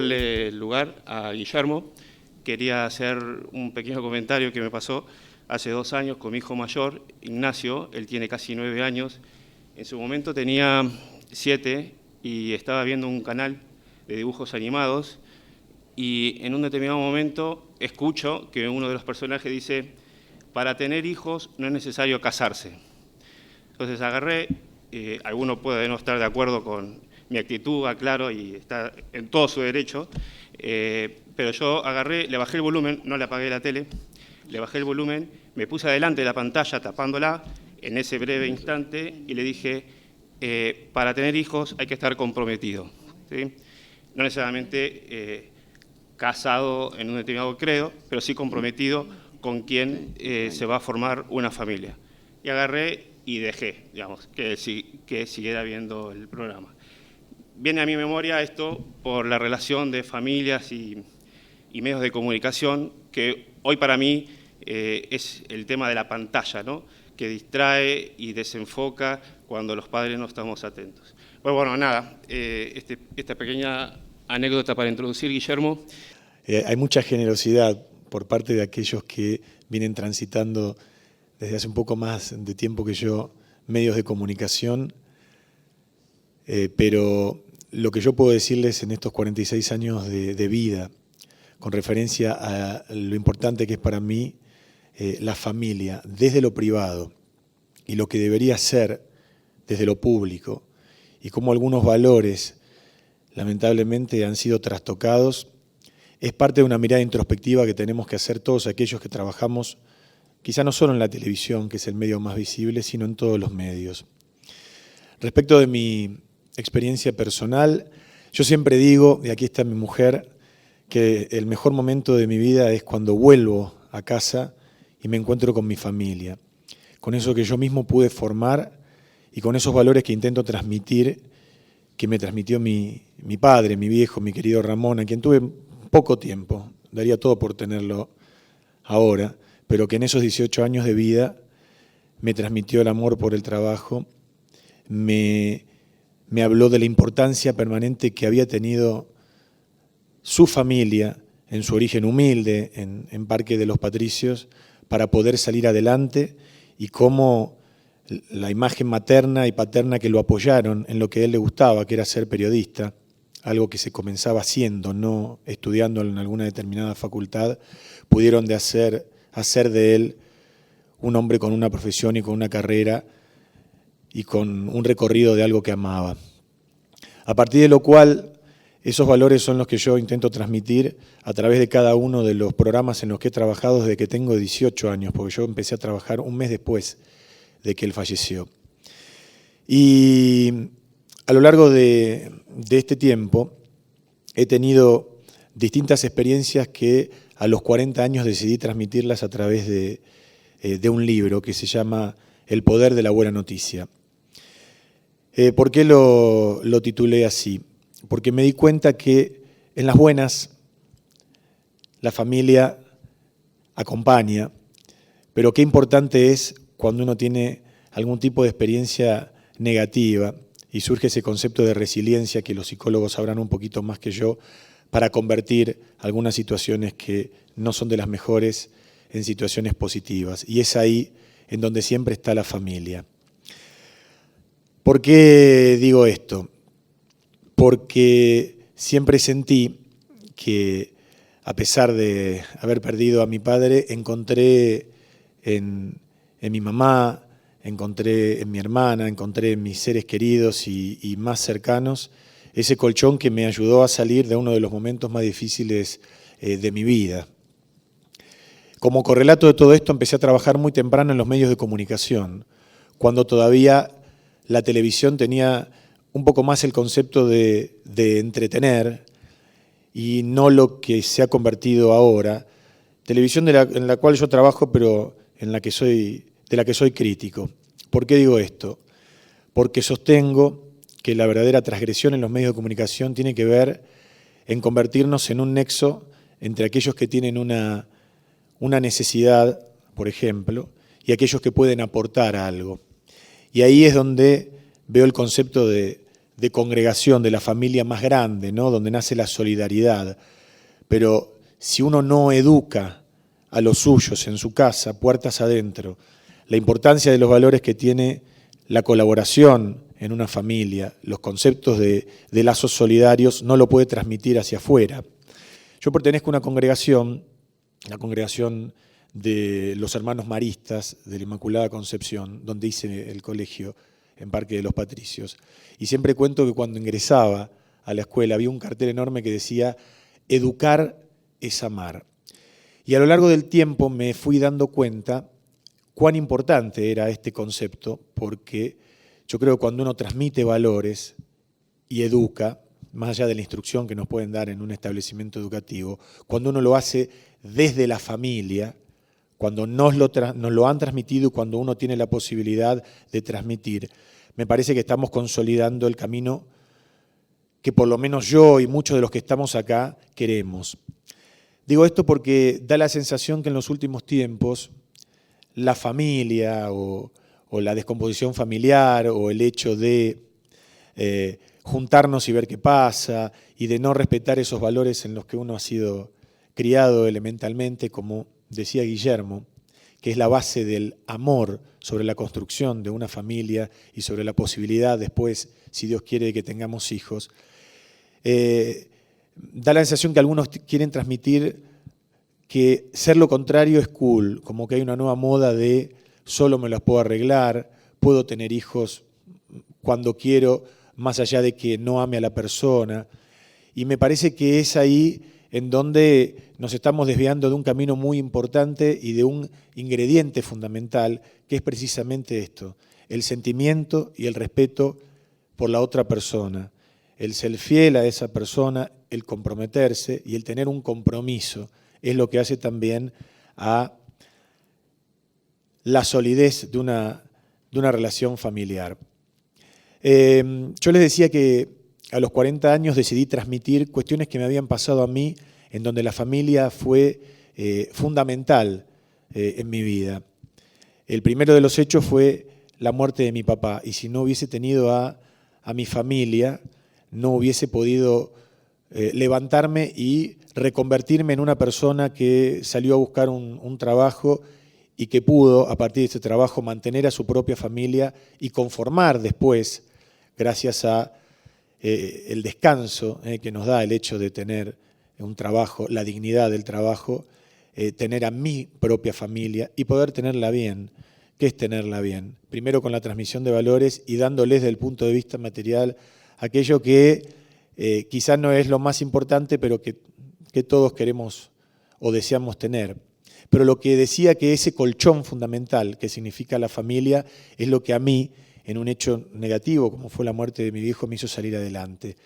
darle el lugar a Guillermo, quería hacer un pequeño comentario que me pasó hace 2 años con mi hijo mayor, Ignacio. Él tiene casi 9 años. En su momento tenía 7 y estaba viendo un canal de dibujos animados y en un determinado momento escucho que uno de los personajes dice: para tener hijos no es necesario casarse. Entonces agarré, alguno puede no estar de acuerdo con mi actitud, aclaro, y está en todo su derecho, pero yo agarré, le bajé el volumen, no le apagué la tele, le bajé el volumen, me puse adelante de la pantalla tapándola en ese breve instante y le dije: para tener hijos hay que estar comprometido, ¿sí? No necesariamente casado en un determinado credo, pero sí comprometido con quien se va a formar una familia. Y agarré y dejé, digamos, que siguiera viendo el programa. Viene a mi memoria esto por la relación de familias y medios de comunicación, que hoy para mí es el tema de la pantalla, ¿no?, que distrae y desenfoca cuando los padres no estamos atentos. Pues bueno, nada, esta pequeña anécdota para introducir, Guillermo. Hay mucha generosidad por parte de aquellos que vienen transitando desde hace un poco más de tiempo que yo medios de comunicación, pero lo que yo puedo decirles en estos 46 años de vida, con referencia a lo importante que es para mí la familia, desde lo privado, y lo que debería ser desde lo público, y cómo algunos valores lamentablemente han sido trastocados, es parte de una mirada introspectiva que tenemos que hacer todos aquellos que trabajamos, quizá no solo en la televisión, que es el medio más visible, sino en todos los medios. Respecto de mi experiencia personal, yo siempre digo, y aquí está mi mujer, que el mejor momento de mi vida es cuando vuelvo a casa y me encuentro con mi familia, con eso que yo mismo pude formar y con esos valores que intento transmitir, que me transmitió mi padre, mi viejo, mi querido Ramón, a quien tuve poco tiempo, daría todo por tenerlo ahora, pero que en esos 18 años de vida me transmitió el amor por el trabajo, me habló de la importancia permanente que había tenido su familia en su origen humilde, en Parque de los Patricios, para poder salir adelante, y cómo la imagen materna y paterna que lo apoyaron en lo que a él le gustaba, que era ser periodista, algo que se comenzaba haciendo, no estudiando en alguna determinada facultad, pudieron hacer de él un hombre con una profesión y con una carrera y con un recorrido de algo que amaba. A partir de lo cual, esos valores son los que yo intento transmitir a través de cada uno de los programas en los que he trabajado desde que tengo 18 años, porque yo empecé a trabajar un mes después de que él falleció. Y a lo largo de este tiempo he tenido distintas experiencias que a los 40 años decidí transmitirlas a través de un libro que se llama El poder de la buena noticia. ¿Por qué lo titulé así? Porque me di cuenta que en las buenas la familia acompaña, pero qué importante es cuando uno tiene algún tipo de experiencia negativa y surge ese concepto de resiliencia que los psicólogos sabrán un poquito más que yo, para convertir algunas situaciones que no son de las mejores en situaciones positivas. Y es ahí en donde siempre está la familia. ¿Por qué digo esto? Porque siempre sentí que, a pesar de haber perdido a mi padre, encontré en mi mamá, encontré en mi hermana, encontré en mis seres queridos y más cercanos ese colchón que me ayudó a salir de uno de los momentos más difíciles de mi vida. Como correlato de todo esto, empecé a trabajar muy temprano en los medios de comunicación, cuando todavía la televisión tenía un poco más el concepto de entretener y no lo que se ha convertido ahora. Televisión en la cual yo trabajo, pero de la que soy crítico. ¿Por qué digo esto? Porque sostengo que la verdadera transgresión en los medios de comunicación tiene que ver en convertirnos en un nexo entre aquellos que tienen una necesidad, por ejemplo, y aquellos que pueden aportar algo. Y ahí es donde veo el concepto de de congregación, de la familia más grande, ¿no? Donde nace la solidaridad. Pero si uno no educa a los suyos en su casa, puertas adentro, la importancia de los valores que tiene la colaboración en una familia, los conceptos de lazos solidarios, no lo puede transmitir hacia afuera. Yo pertenezco a una congregación, la congregación de los hermanos maristas de la Inmaculada Concepción, donde hice el colegio en Parque de los Patricios. Y siempre cuento que cuando ingresaba a la escuela había un cartel enorme que decía: educar es amar. Y a lo largo del tiempo me fui dando cuenta cuán importante era este concepto, porque yo creo que cuando uno transmite valores y educa, más allá de la instrucción que nos pueden dar en un establecimiento educativo, cuando uno lo hace desde la familia, cuando nos lo han transmitido y cuando uno tiene la posibilidad de transmitir, me parece que estamos consolidando el camino que por lo menos yo y muchos de los que estamos acá queremos. Digo esto porque da la sensación que en los últimos tiempos la familia o la descomposición familiar o el hecho de juntarnos y ver qué pasa y de no respetar esos valores en los que uno ha sido criado elementalmente, como decía Guillermo, que es la base del amor sobre la construcción de una familia y sobre la posibilidad después, si Dios quiere, de que tengamos hijos. Da la sensación que algunos quieren transmitir que ser lo contrario es cool, como que hay una nueva moda de solo me las puedo arreglar, puedo tener hijos cuando quiero, más allá de que no ame a la persona. Y me parece que es ahí en donde nos estamos desviando de un camino muy importante y de un ingrediente fundamental, que es precisamente esto: el sentimiento y el respeto por la otra persona, el ser fiel a esa persona, el comprometerse y el tener un compromiso, es lo que hace también a la solidez de una relación familiar. Yo les decía que a los 40 años decidí transmitir cuestiones que me habían pasado a mí, en donde la familia fue fundamental en mi vida. El primero de los hechos fue la muerte de mi papá, y si no hubiese tenido a mi familia, no hubiese podido levantarme y reconvertirme en una persona que salió a buscar un trabajo y que pudo, a partir de este trabajo, mantener a su propia familia y conformar después, gracias a el descanso que nos da el hecho de tener un trabajo, la dignidad del trabajo, tener a mi propia familia y poder tenerla bien. ¿Qué es tenerla bien? Primero con la transmisión de valores y dándoles desde el punto de vista material aquello que quizás no es lo más importante, pero que todos queremos o deseamos tener. Pero lo que decía, que ese colchón fundamental que significa la familia es lo que a mí, en un hecho negativo como fue la muerte de mi viejo, me hizo salir adelante.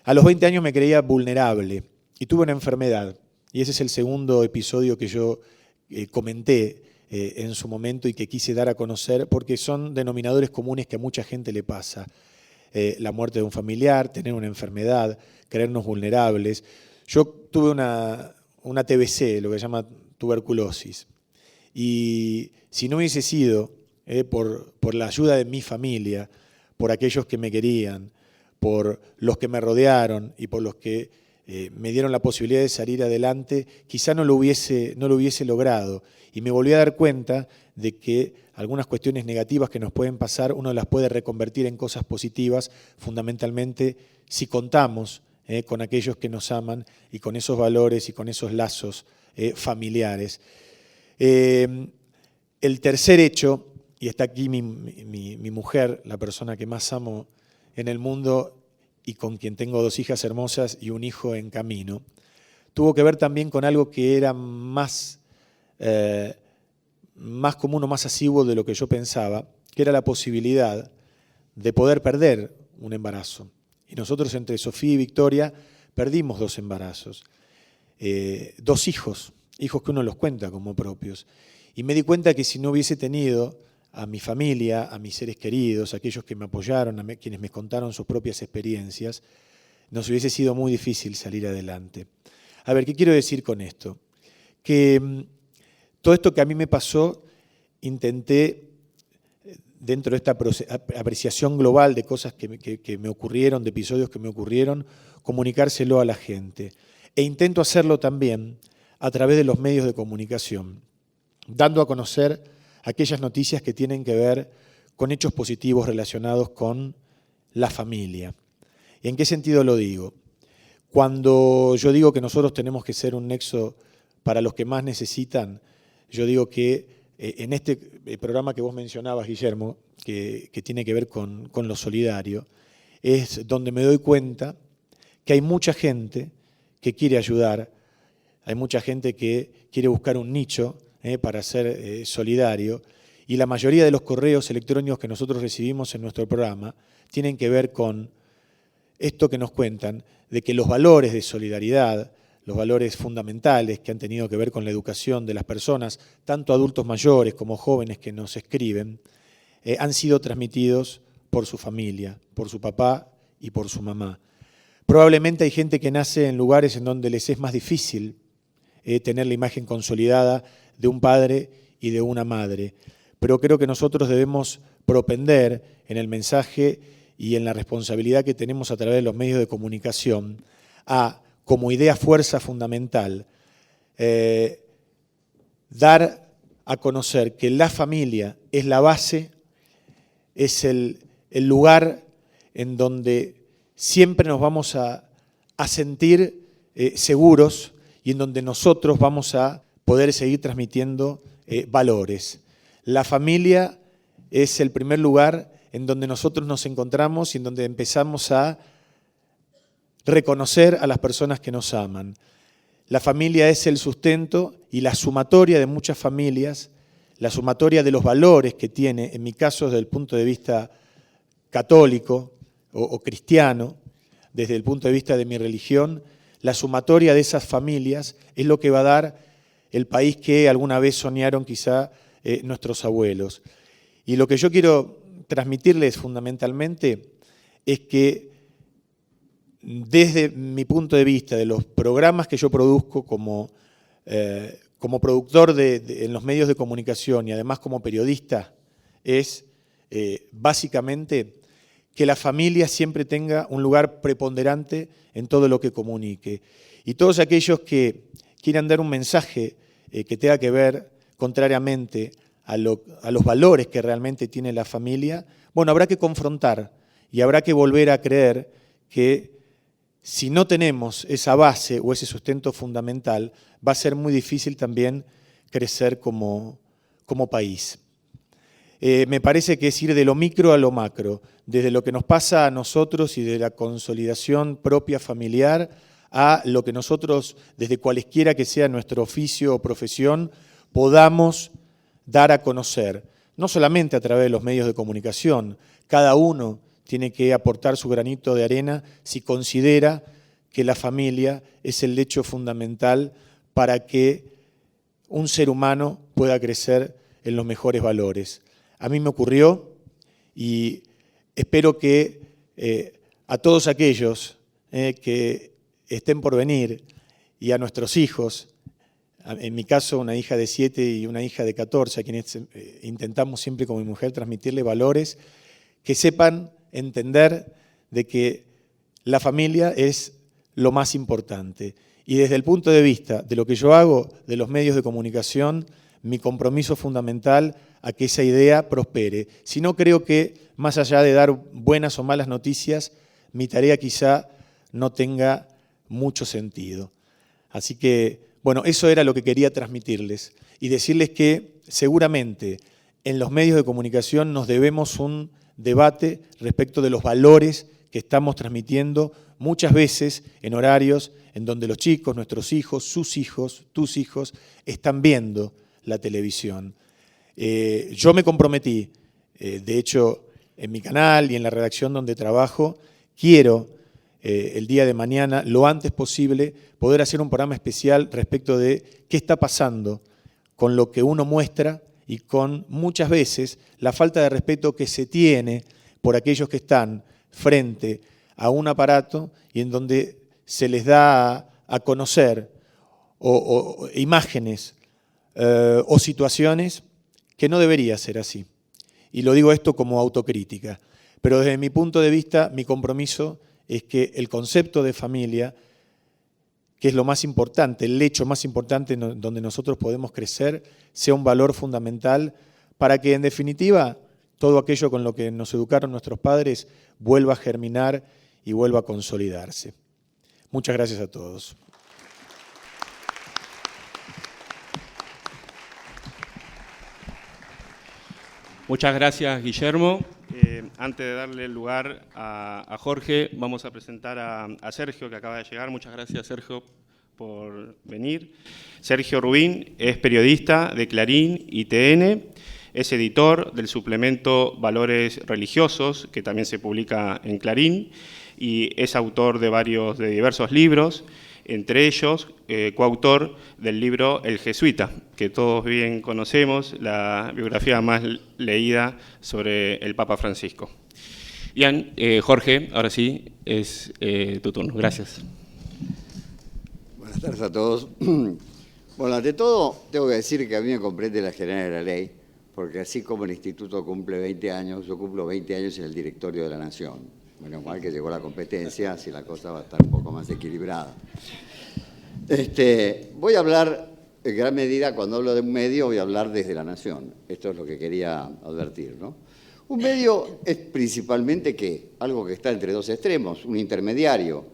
A los 20 años me creía vulnerable y tuve una enfermedad, y ese es el segundo episodio que yo comenté en su momento y que quise dar a conocer, porque son denominadores comunes que a mucha gente le pasa. La muerte de un familiar, tener una enfermedad, creernos vulnerables. Yo tuve una TBC, lo que se llama tuberculosis, y si no hubiese sido por la ayuda de mi familia, por aquellos que me querían, por los que me rodearon y por los que me dieron la posibilidad de salir adelante, quizá no lo hubiese logrado. Y me volví a dar cuenta de que algunas cuestiones negativas que nos pueden pasar, uno las puede reconvertir en cosas positivas, fundamentalmente si contamos con aquellos que nos aman y con esos valores y con esos lazos familiares. El tercer hecho, y está aquí mi mujer, la persona que más amo en el mundo y con quien tengo 2 hijas hermosas y un hijo en camino, tuvo que ver también con algo que era más común o más asiduo de lo que yo pensaba, que era la posibilidad de poder perder un embarazo. Y nosotros, entre Sofía y Victoria, perdimos 2 embarazos, 2 hijos que uno los cuenta como propios. Y me di cuenta que si no hubiese tenido a mi familia, a mis seres queridos, a aquellos que me apoyaron, a quienes me contaron sus propias experiencias, nos hubiese sido muy difícil salir adelante. A ver, ¿qué quiero decir con esto? Que todo esto que a mí me pasó, intenté dentro de esta apreciación global de cosas que me ocurrieron, de episodios que me ocurrieron, comunicárselo a la gente. E intento hacerlo también a través de los medios de comunicación, dando a conocer aquellas noticias que tienen que ver con hechos positivos relacionados con la familia. ¿Y en qué sentido lo digo? Cuando yo digo que nosotros tenemos que ser un nexo para los que más necesitan, yo digo que en este programa que vos mencionabas, Guillermo, que tiene que ver con lo solidario, es donde me doy cuenta que hay mucha gente que quiere ayudar, hay mucha gente que quiere buscar un nicho para ser solidario, y la mayoría de los correos electrónicos que nosotros recibimos en nuestro programa tienen que ver con esto que nos cuentan, de que los valores de solidaridad, los valores fundamentales que han tenido que ver con la educación de las personas, tanto adultos mayores como jóvenes que nos escriben, han sido transmitidos por su familia, por su papá y por su mamá. Probablemente hay gente que nace en lugares en donde les es más difícil tener la imagen consolidada de un padre y de una madre, pero creo que nosotros debemos propender en el mensaje y en la responsabilidad que tenemos a través de los medios de comunicación a, como idea fuerza fundamental, dar a conocer que la familia es la base, es el lugar en donde siempre nos vamos a sentir seguros y en donde nosotros vamos a poder seguir transmitiendo valores. La familia es el primer lugar en donde nosotros nos encontramos y en donde empezamos a reconocer a las personas que nos aman. La familia es el sustento y la sumatoria de muchas familias, la sumatoria de los valores que tiene, en mi caso desde el punto de vista católico o cristiano, desde el punto de vista de mi religión, la sumatoria de esas familias es lo que va a dar el país que alguna vez soñaron quizá nuestros abuelos. Y lo que yo quiero transmitirles fundamentalmente es que desde mi punto de vista, de los programas que yo produzco como productor en los medios de comunicación y además como periodista, es básicamente que la familia siempre tenga un lugar preponderante en todo lo que comunique. Y todos aquellos que quieran dar un mensaje que tenga que ver contrariamente a los valores que realmente tiene la familia, bueno, habrá que confrontar y habrá que volver a creer que si no tenemos esa base o ese sustento fundamental, va a ser muy difícil también crecer como país. Me parece que es ir de lo micro a lo macro, desde lo que nos pasa a nosotros y de la consolidación propia familiar a lo que nosotros, desde cualesquiera que sea nuestro oficio o profesión, podamos dar a conocer, no solamente a través de los medios de comunicación. Cada uno tiene que aportar su granito de arena si considera que la familia es el lecho fundamental para que un ser humano pueda crecer en los mejores valores. A mí me ocurrió y espero que a todos aquellos que estén por venir y a nuestros hijos, en mi caso una hija de 7 y una hija de 14, a quienes intentamos siempre con mi mujer transmitirle valores, que sepan entender de que la familia es lo más importante. Y desde el punto de vista de lo que yo hago, de los medios de comunicación, mi compromiso fundamental a que esa idea prospere. Si no, creo que más allá de dar buenas o malas noticias, mi tarea quizá no tenga mucho sentido. Así que, bueno, eso era lo que quería transmitirles y decirles que seguramente en los medios de comunicación nos debemos un debate respecto de los valores que estamos transmitiendo muchas veces en horarios en donde los chicos, nuestros hijos, sus hijos, tus hijos, están viendo la televisión. Yo me comprometí, de hecho, en mi canal y en la redacción donde trabajo, quiero el día de mañana, lo antes posible, poder hacer un programa especial respecto de qué está pasando con lo que uno muestra y con muchas veces la falta de respeto que se tiene por aquellos que están frente a un aparato y en donde se les da a conocer imágenes o situaciones que no debería ser así. Y lo digo esto como autocrítica. Pero desde mi punto de vista, mi compromiso es que el concepto de familia, que es lo más importante, el lecho más importante donde nosotros podemos crecer, sea un valor fundamental para que, en definitiva, todo aquello con lo que nos educaron nuestros padres vuelva a germinar y vuelva a consolidarse. Muchas gracias a todos. Muchas gracias, Guillermo. Antes de darle el lugar a Jorge, vamos a presentar a Sergio, que acaba de llegar. Muchas gracias, Sergio, por venir. Sergio Rubín es periodista de Clarín y TN, es editor del suplemento Valores Religiosos, que también se publica en Clarín, y es autor de diversos libros, entre ellos coautor del libro El Jesuita, que todos bien conocemos, la biografía más leída sobre el Papa Francisco. Bien, Jorge, ahora sí, es tu turno. Gracias. Buenas tardes a todos. Bueno, ante todo, tengo que decir que a mí me comprende la generalidad de la ley, porque así como el Instituto cumple 20 años, yo cumplo 20 años en el Directorio de la Nación. Menos mal que llegó la competencia, así la cosa va a estar un poco más equilibrada. Voy a hablar, en gran medida, cuando hablo de un medio, voy a hablar desde la Nación. Esto es lo que quería advertir, ¿no? Un medio es principalmente, ¿qué? Algo que está entre dos extremos, un intermediario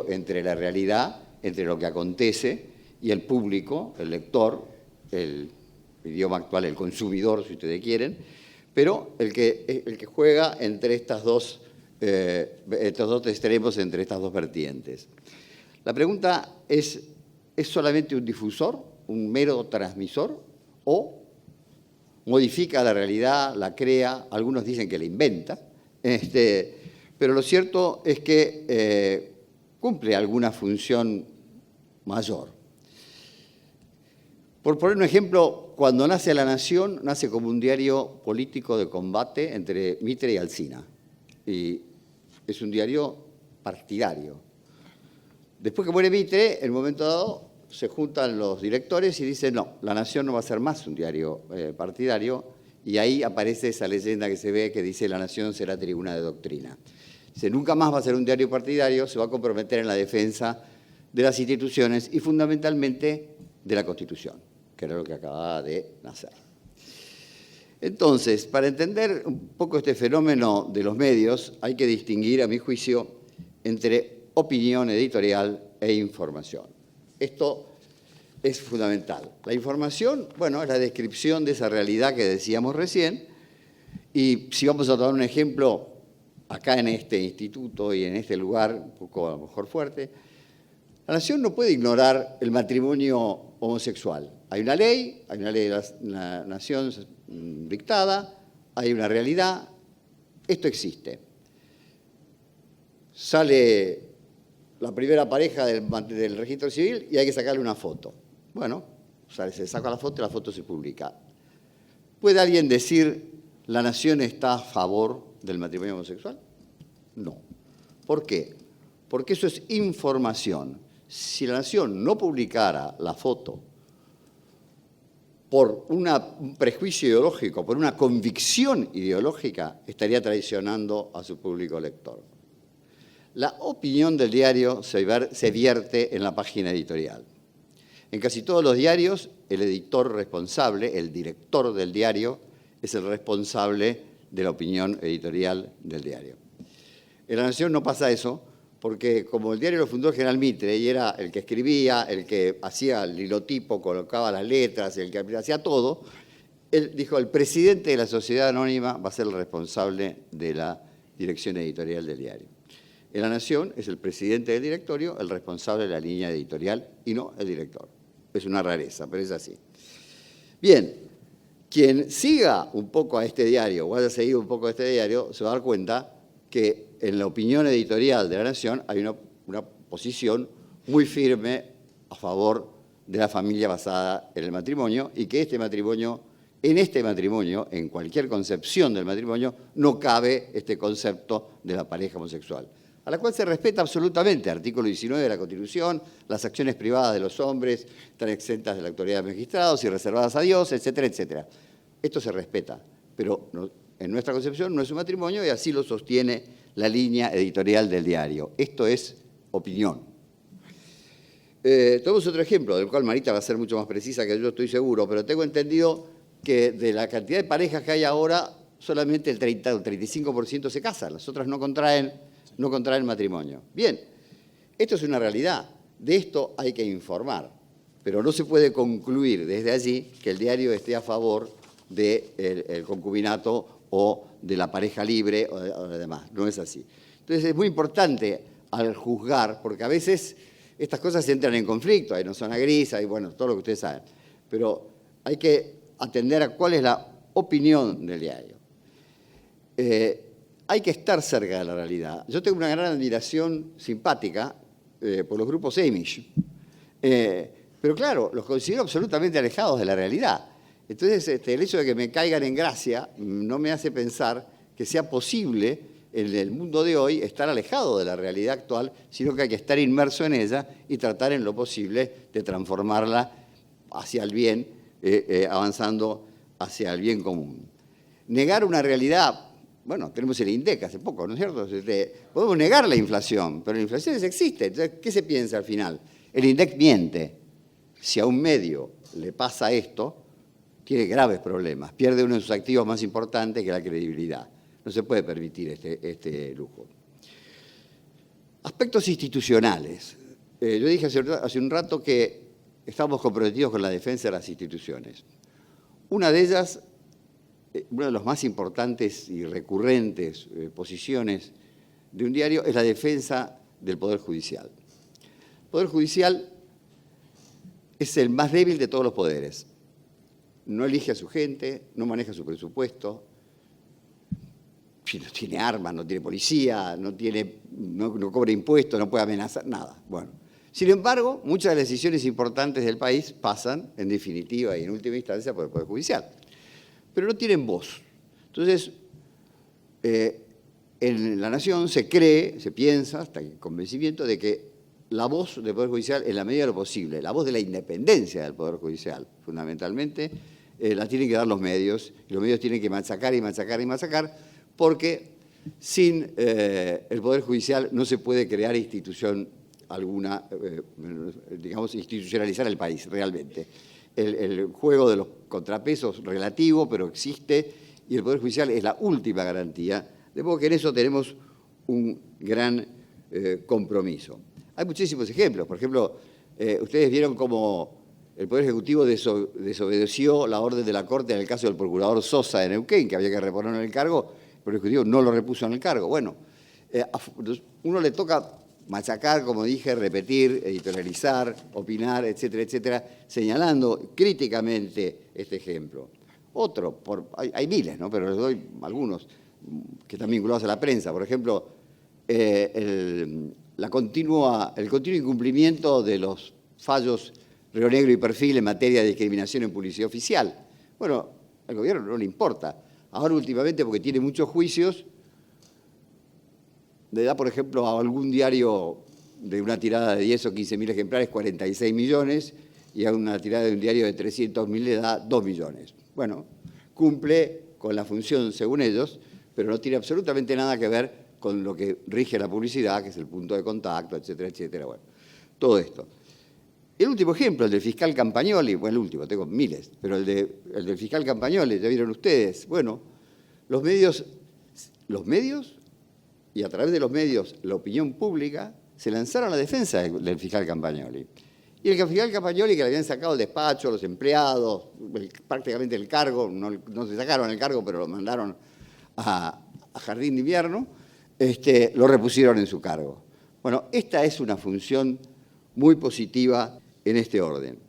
entre la realidad, entre lo que acontece, y el público, el lector, el idioma actual, el consumidor, si ustedes quieren, pero el que juega entre estos dos extremos, entre estas dos vertientes. La pregunta ¿es solamente un difusor, un mero transmisor, o modifica la realidad, la crea? Algunos dicen que la inventa, pero lo cierto es que cumple alguna función mayor. Por poner un ejemplo, cuando nace La Nación, nace como un diario político de combate entre Mitre y Alsina. Y es un diario partidario. Después que muere Mitre, en un momento dado, se juntan los directores y dicen, no, La Nación no va a ser más un diario partidario, y ahí aparece esa leyenda que se ve que dice La Nación será tribuna de doctrina. Dice, nunca más va a ser un diario partidario, se va a comprometer en la defensa de las instituciones y fundamentalmente de la Constitución, que era lo que acababa de nacer. Entonces, para entender un poco este fenómeno de los medios, hay que distinguir, a mi juicio, entre opinión editorial e información. Esto es fundamental. La información, bueno, es la descripción de esa realidad que decíamos recién, y si vamos a tomar un ejemplo, acá en este instituto y en este lugar, un poco a lo mejor fuerte, La Nación no puede ignorar el matrimonio homosexual. Hay una ley de la Nación dictada, hay una realidad, esto existe. Sale la primera pareja del registro civil y hay que sacarle una foto. Bueno, se saca la foto y la foto se publica. ¿Puede alguien decir la Nación está a favor del matrimonio homosexual? No. ¿Por qué? Porque eso es información. Si la Nación no publicara la foto por un prejuicio ideológico, por una convicción ideológica, estaría traicionando a su público lector. La opinión del diario se vierte en la página editorial. En casi todos los diarios, el editor responsable, el director del diario, es el responsable de la opinión editorial del diario. En La Nación no pasa eso, porque como el diario lo fundó el general Mitre y era el que escribía, el que hacía el lilotipo, colocaba las letras, el que hacía todo, él dijo, el presidente de la sociedad anónima va a ser el responsable de la dirección editorial del diario. En La Nación es el presidente del directorio el responsable de la línea editorial y no el director. Es una rareza, pero es así. Bien, quien siga un poco a este diario o haya seguido un poco a este diario se va a dar cuenta que en la opinión editorial de La Nación hay una posición muy firme a favor de la familia basada en el matrimonio y que en este matrimonio, en cualquier concepción del matrimonio, no cabe este concepto de la pareja homosexual, a la cual se respeta absolutamente, artículo 19 de la Constitución, las acciones privadas de los hombres están exentas de la autoridad de magistrados y reservadas a Dios, etcétera, etcétera. Esto se respeta, pero en nuestra concepción no es un matrimonio y así lo sostiene la línea editorial del diario. Esto es opinión. Tomemos otro ejemplo, del cual Marita va a ser mucho más precisa que yo, estoy seguro, pero tengo entendido que de la cantidad de parejas que hay ahora, solamente el 30 o 35% se casan, las otras no contraen matrimonio. Bien, esto es una realidad, de esto hay que informar, pero no se puede concluir desde allí que el diario esté a favor del concubinato o de la pareja libre o de demás, no es así. Entonces es muy importante al juzgar, porque a veces estas cosas entran en conflicto, hay una zona gris, hay bueno, todo lo que ustedes saben, pero hay que atender a cuál es la opinión del diario. Hay que estar cerca de la realidad. Yo tengo una gran admiración simpática por los grupos Amish, pero claro, los considero absolutamente alejados de la realidad. Entonces, el hecho de que me caigan en gracia no me hace pensar que sea posible en el mundo de hoy estar alejado de la realidad actual, sino que hay que estar inmerso en ella y tratar en lo posible de transformarla hacia el bien, avanzando hacia el bien común. Negar una realidad, bueno, tenemos el INDEC hace poco, ¿no es cierto? Podemos negar la inflación, pero la inflación existe. Entonces, ¿qué se piensa al final? El INDEC miente. Si a un medio le pasa esto, tiene graves problemas, pierde uno de sus activos más importantes, que es la credibilidad. No se puede permitir este lujo. Aspectos institucionales. Yo dije hace un rato que estamos comprometidos con la defensa de las instituciones. Una de ellas, una de las más importantes y recurrentes posiciones de un diario es la defensa del Poder Judicial. El Poder Judicial es el más débil de todos los poderes. No elige a su gente, no maneja su presupuesto, no tiene armas, no tiene policía, no cobra impuestos, no puede amenazar, nada. Bueno, sin embargo, muchas de las decisiones importantes del país pasan, en definitiva y en última instancia, por el Poder Judicial. Pero no tienen voz. Entonces, en la nación se cree, se piensa, hasta el convencimiento de que la voz del Poder Judicial, en la medida de lo posible, la voz de la independencia del Poder Judicial, fundamentalmente, la tienen que dar los medios, y los medios tienen que machacar y machacar y machacar, porque sin el Poder Judicial no se puede crear institución alguna, digamos, institucionalizar el país realmente. El juego de los contrapesos relativo, pero existe, y el Poder Judicial es la última garantía, de modo que en eso tenemos un gran compromiso. Hay muchísimos ejemplos. Por ejemplo, ustedes vieron cómo el Poder Ejecutivo desobedeció la orden de la Corte en el caso del procurador Sosa de Neuquén, que había que reponerlo en el cargo. El Poder Ejecutivo no lo repuso en el cargo. Bueno, uno le toca machacar, como dije, repetir, editorializar, opinar, etcétera, etcétera, señalando críticamente este ejemplo. Otro, hay miles, ¿no? Pero les doy algunos que están vinculados a la prensa. Por ejemplo, el continuo incumplimiento de los fallos Río Negro y Perfil en materia de discriminación en publicidad oficial. Bueno, al gobierno no le importa. Ahora últimamente, porque tiene muchos juicios, le da, por ejemplo, a algún diario de una tirada de 10 o 15.000 ejemplares 46 millones y a una tirada de un diario de 300.000 le da 2 millones. Bueno, cumple con la función según ellos, pero no tiene absolutamente nada que ver con lo que rige la publicidad, que es el punto de contacto, etcétera, etcétera. Bueno, todo esto. El último ejemplo, el del fiscal Campagnoli, bueno, el último, tengo miles, pero el del fiscal Campagnoli, ya vieron ustedes. Bueno, los medios y a través de los medios, la opinión pública, se lanzaron a la defensa del fiscal Campagnoli. Y el fiscal Campagnoli, que le habían sacado el despacho, los empleados, prácticamente el cargo, no se sacaron el cargo, pero lo mandaron a Jardín de Invierno, lo repusieron en su cargo. Bueno, esta es una función muy positiva en este orden.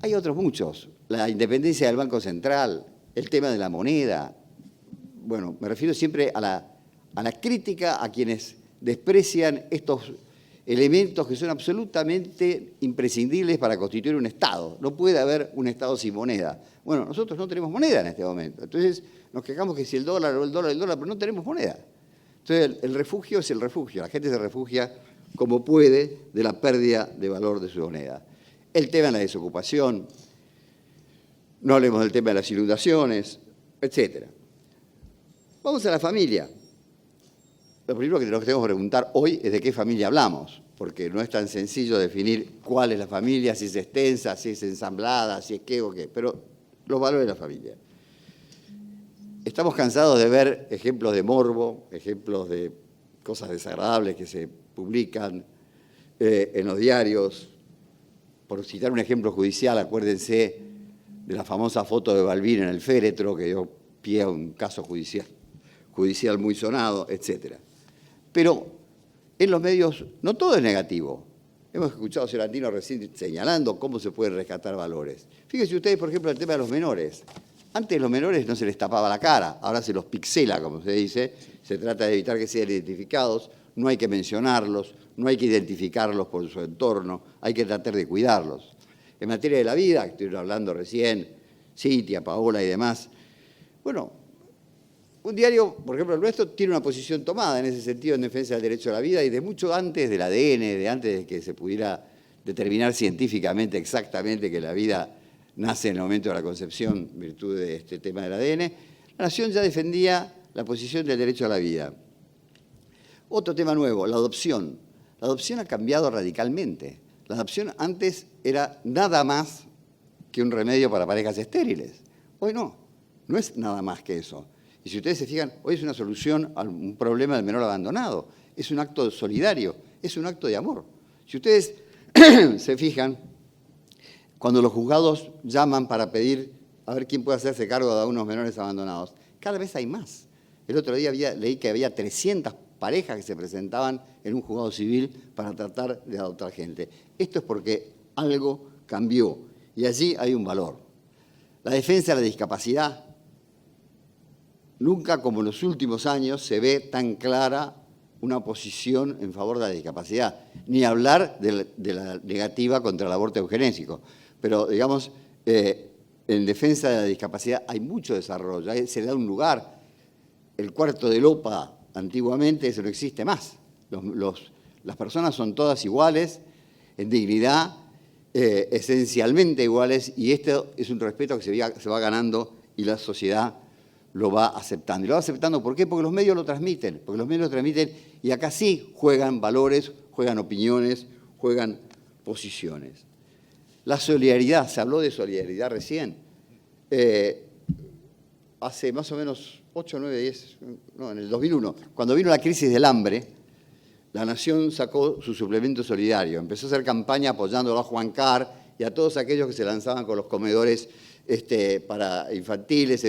Hay otros muchos. La independencia del Banco Central, el tema de la moneda. Bueno, me refiero siempre a la crítica a quienes desprecian estos elementos que son absolutamente imprescindibles para constituir un Estado. No puede haber un Estado sin moneda. Bueno, nosotros no tenemos moneda en este momento. Entonces nos quejamos que si el dólar o el dólar, pero no tenemos moneda. Entonces el refugio es el refugio. La gente se refugia como puede de la pérdida de valor de su moneda. El tema de la desocupación, no hablemos del tema de las inundaciones, etc. Vamos a la familia. Lo primero que nos tenemos que preguntar hoy es de qué familia hablamos, porque no es tan sencillo definir cuál es la familia, si es extensa, si es ensamblada, si es qué o qué, pero los valores de la familia. Estamos cansados de ver ejemplos de morbo, ejemplos de cosas desagradables que se publican en los diarios. Por citar un ejemplo judicial, acuérdense de la famosa foto de Balbín en el féretro, que dio pie a un caso judicial muy sonado, etc. Pero en los medios no todo es negativo. Hemos escuchado a señor Andino recién señalando cómo se pueden rescatar valores. Fíjense ustedes, por ejemplo, el tema de los menores. Antes los menores no se les tapaba la cara, ahora se los pixela, como se dice. Se trata de evitar que sean identificados, no hay que mencionarlos, no hay que identificarlos por su entorno, hay que tratar de cuidarlos. En materia de la vida, que estuvieron hablando recién, Cintia, Paola y demás, bueno, un diario, por ejemplo, el nuestro, tiene una posición tomada en ese sentido en defensa del derecho a la vida y de mucho antes del ADN, de antes de que se pudiera determinar científicamente exactamente que la vida nace en el momento de la concepción en virtud de este tema del ADN, la Nación ya defendía la posición del derecho a la vida. Otro tema nuevo, la adopción. La adopción ha cambiado radicalmente. La adopción antes era nada más que un remedio para parejas estériles. Hoy no, no es nada más que eso. Y si ustedes se fijan, hoy es una solución a un problema del menor abandonado. Es un acto solidario, es un acto de amor. Si ustedes se fijan, cuando los juzgados llaman para pedir a ver quién puede hacerse cargo de unos menores abandonados, cada vez hay más. El otro día leí que había 300 parejas que se presentaban en un juzgado civil para tratar de adoptar gente. Esto es porque algo cambió y allí hay un valor. La defensa de la discapacidad. Nunca como en los últimos años se ve tan clara una posición en favor de la discapacidad, ni hablar de la negativa contra el aborto eugenésico. Pero, digamos, en defensa de la discapacidad hay mucho desarrollo, se le da un lugar. El cuarto de Lopa, antiguamente, eso no existe más. Las personas son todas iguales, en dignidad, esencialmente iguales, y esto es un respeto que se va ganando y la sociedad lo va aceptando. Y lo va aceptando, ¿por qué? Porque los medios lo transmiten, y acá sí juegan valores, juegan opiniones, juegan posiciones. La solidaridad, se habló de solidaridad recién. Hace más o menos 8, 9, 10, no, en el 2001, cuando vino la crisis del hambre, la Nación sacó su suplemento solidario, empezó a hacer campaña apoyándolo a Juan Carr y a todos aquellos que se lanzaban con los comedores para infantiles,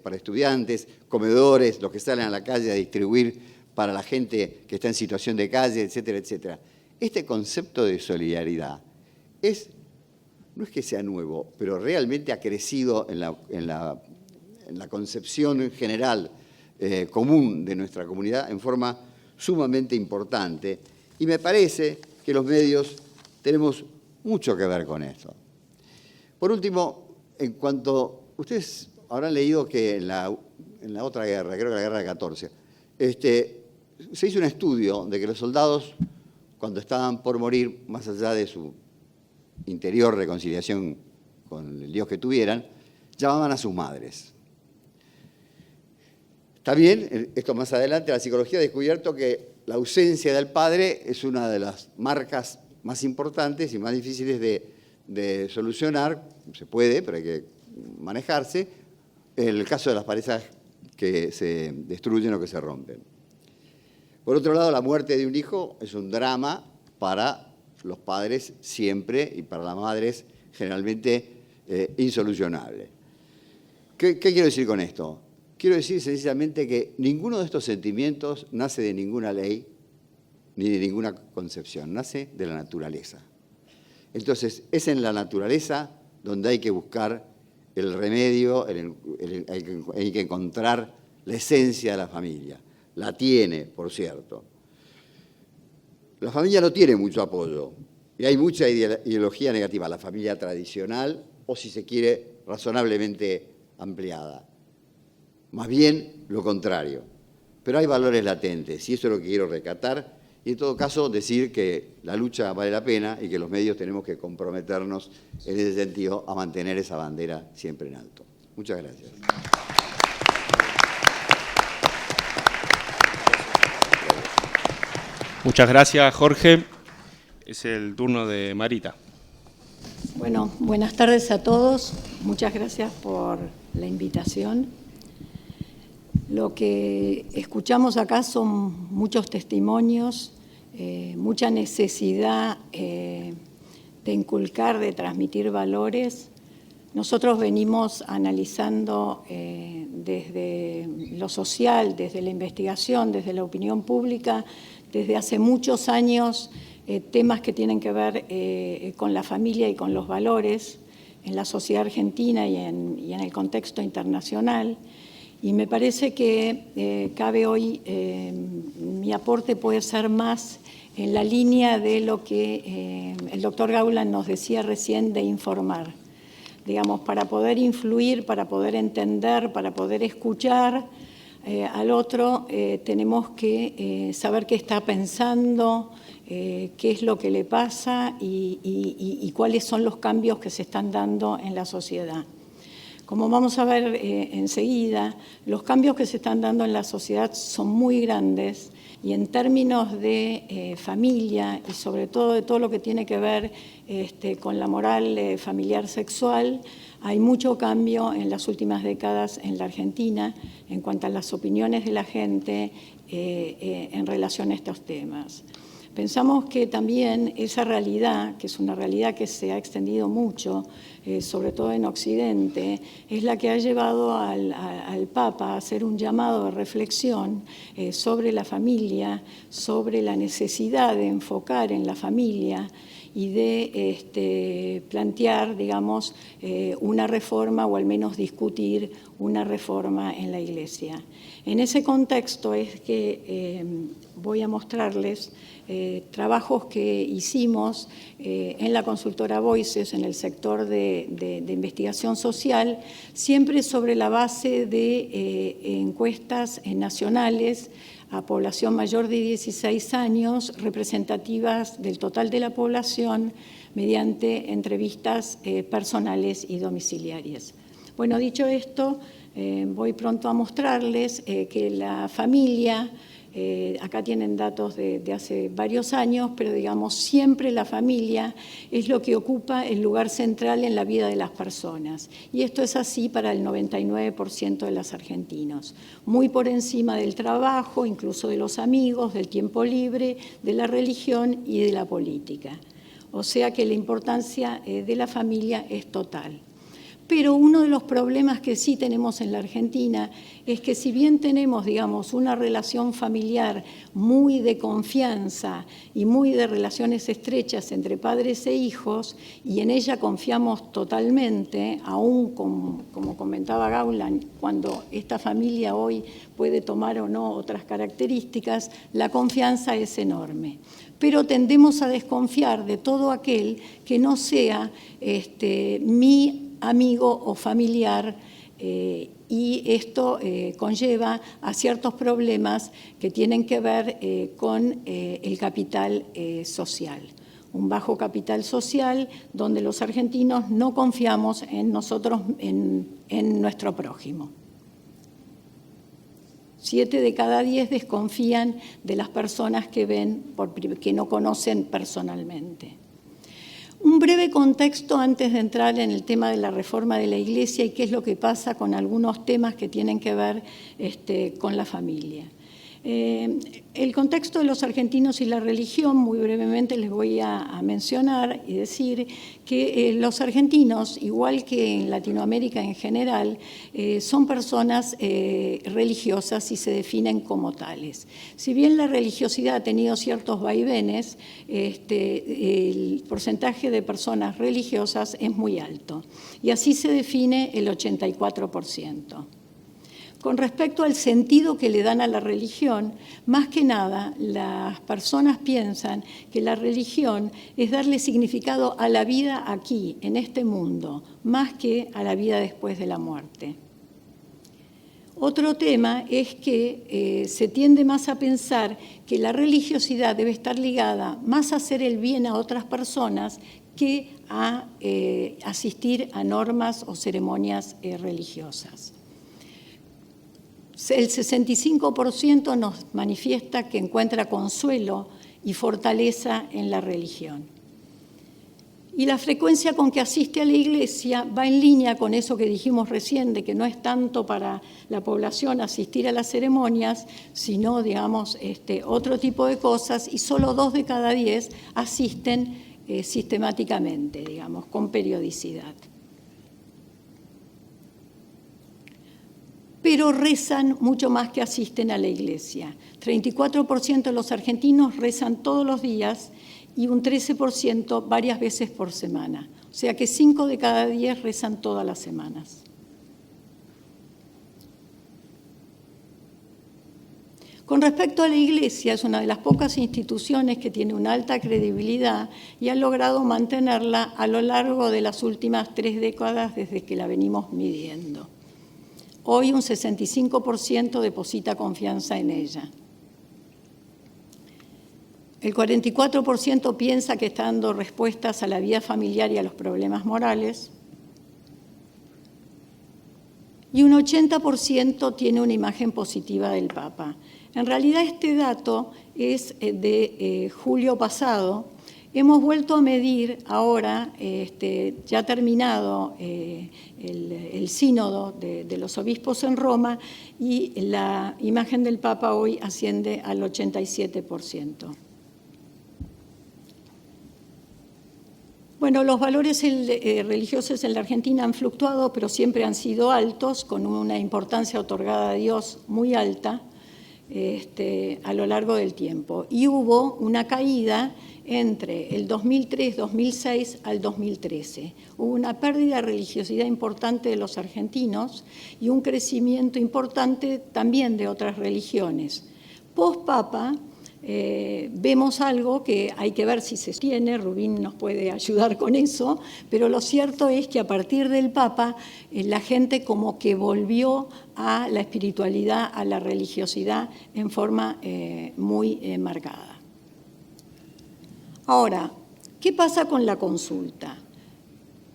para estudiantes, comedores, los que salen a la calle a distribuir para la gente que está en situación de calle, etcétera, etcétera. Este concepto de solidaridad no es que sea nuevo, pero realmente ha crecido en la concepción general común de nuestra comunidad en forma sumamente importante. Y me parece que los medios tenemos mucho que ver con esto. Por último, en cuanto ustedes habrán leído que en la otra guerra, creo que la guerra de 14, se hizo un estudio de que los soldados, cuando estaban por morir, más allá de su interior reconciliación con el Dios que tuvieran, llamaban a sus madres. Está bien, esto más adelante, la psicología ha descubierto que la ausencia del padre es una de las marcas más importantes y más difíciles de solucionar. Se puede, pero hay que manejarse. En el caso de las parejas que se destruyen o que se rompen. Por otro lado, la muerte de un hijo es un drama para los padres siempre y para las madres generalmente insolucionable. ¿Qué quiero decir con esto? Quiero decir sencillamente que ninguno de estos sentimientos nace de ninguna ley ni de ninguna concepción, nace de la naturaleza. Entonces, es en la naturaleza donde hay que buscar el remedio, hay que encontrar la esencia de la familia. La tiene, por cierto. La familia no tiene mucho apoyo y hay mucha ideología negativa. La familia tradicional o, si se quiere, razonablemente ampliada. Más bien lo contrario. Pero hay valores latentes y eso es lo que quiero rescatar y en todo caso decir que la lucha vale la pena y que los medios tenemos que comprometernos en ese sentido a mantener esa bandera siempre en alto. Muchas gracias. Muchas gracias, Jorge. Es el turno de Marita. Bueno, buenas tardes a todos. Muchas gracias por la invitación. Lo que escuchamos acá son muchos testimonios, mucha necesidad de inculcar, de transmitir valores. Nosotros venimos analizando desde lo social, desde la investigación, desde la opinión pública, desde hace muchos años, temas que tienen que ver con la familia y con los valores en la sociedad argentina y en el contexto internacional. Y me parece que cabe hoy, mi aporte puede ser más en la línea de lo que el doctor Gauland nos decía recién de informar. Digamos, para poder influir, para poder entender, para poder escuchar al otro, tenemos que saber qué está pensando, qué es lo que le pasa y cuáles son los cambios que se están dando en la sociedad. Como vamos a ver enseguida, los cambios que se están dando en la sociedad son muy grandes y en términos de familia y sobre todo de todo lo que tiene que ver con la moral familiar sexual, hay mucho cambio en las últimas décadas en la Argentina en cuanto a las opiniones de la gente en relación a estos temas. Pensamos que también esa realidad, que es una realidad que se ha extendido mucho, sobre todo en Occidente, es la que ha llevado al Papa a hacer un llamado de reflexión sobre la familia, sobre la necesidad de enfocar en la familia y de plantear, digamos, una reforma o al menos discutir una reforma en la Iglesia. En ese contexto es que voy a mostrarles trabajos que hicimos en la consultora Voices, en el sector de investigación social, siempre sobre la base de encuestas nacionales a población mayor de 16 años, representativas del total de la población, mediante entrevistas personales y domiciliarias. Bueno, dicho esto, voy pronto a mostrarles que la familia, acá tienen datos de hace varios años, pero digamos siempre la familia es lo que ocupa el lugar central en la vida de las personas. Y esto es así para el 99% de los argentinos. Muy por encima del trabajo, incluso de los amigos, del tiempo libre, de la religión y de la política. O sea que la importancia de la familia es total. Pero uno de los problemas que sí tenemos en la Argentina es que si bien tenemos, digamos, una relación familiar muy de confianza y muy de relaciones estrechas entre padres e hijos, y en ella confiamos totalmente, aún como comentaba Gauland, cuando esta familia hoy puede tomar o no otras características, la confianza es enorme. Pero tendemos a desconfiar de todo aquel que no sea mi amigo o familiar, y esto conlleva a ciertos problemas que tienen que ver con el capital social. Un bajo capital social donde los argentinos no confiamos en nosotros, en nuestro prójimo. 7 de cada 10 desconfían de las personas que ven, que no conocen personalmente. Un breve contexto antes de entrar en el tema de la reforma de la Iglesia y qué es lo que pasa con algunos temas que tienen que ver con la familia. El contexto de los argentinos y la religión, muy brevemente les voy a mencionar y decir que los argentinos, igual que en Latinoamérica en general, son personas religiosas y se definen como tales. Si bien la religiosidad ha tenido ciertos vaivenes, el porcentaje de personas religiosas es muy alto y así se define el 84%. Con respecto al sentido que le dan a la religión, más que nada las personas piensan que la religión es darle significado a la vida aquí, en este mundo, más que a la vida después de la muerte. Otro tema es que se tiende más a pensar que la religiosidad debe estar ligada más a hacer el bien a otras personas que a asistir a normas o ceremonias religiosas. El 65% nos manifiesta que encuentra consuelo y fortaleza en la religión. Y la frecuencia con que asiste a la iglesia va en línea con eso que dijimos recién, de que no es tanto para la población asistir a las ceremonias, sino, digamos, otro tipo de cosas, y solo 2 de cada 10 asisten sistemáticamente, digamos, con periodicidad. Pero rezan mucho más que asisten a la iglesia. 34% de los argentinos rezan todos los días y un 13% varias veces por semana. O sea que 5 de cada 10 rezan todas las semanas. Con respecto a la iglesia, es una de las pocas instituciones que tiene una alta credibilidad y ha logrado mantenerla a lo largo de las últimas 3 décadas desde que la venimos midiendo. Hoy un 65% deposita confianza en ella. El 44% piensa que está dando respuestas a la vida familiar y a los problemas morales. Y un 80% tiene una imagen positiva del Papa. En realidad este dato es de julio pasado. Hemos vuelto a medir ahora, ya terminado el sínodo de los obispos en Roma, y la imagen del Papa hoy asciende al 87%. Bueno, los valores religiosos en la Argentina han fluctuado, pero siempre han sido altos, con una importancia otorgada a Dios muy alta a lo largo del tiempo. Y hubo una caída entre el 2003-2006 al 2013. Hubo una pérdida de religiosidad importante de los argentinos y un crecimiento importante también de otras religiones. Post-Papa, vemos algo que hay que ver si se sostiene, Rubín nos puede ayudar con eso, pero lo cierto es que a partir del Papa la gente como que volvió a la espiritualidad, a la religiosidad en forma muy marcada. Ahora, ¿qué pasa con la consulta?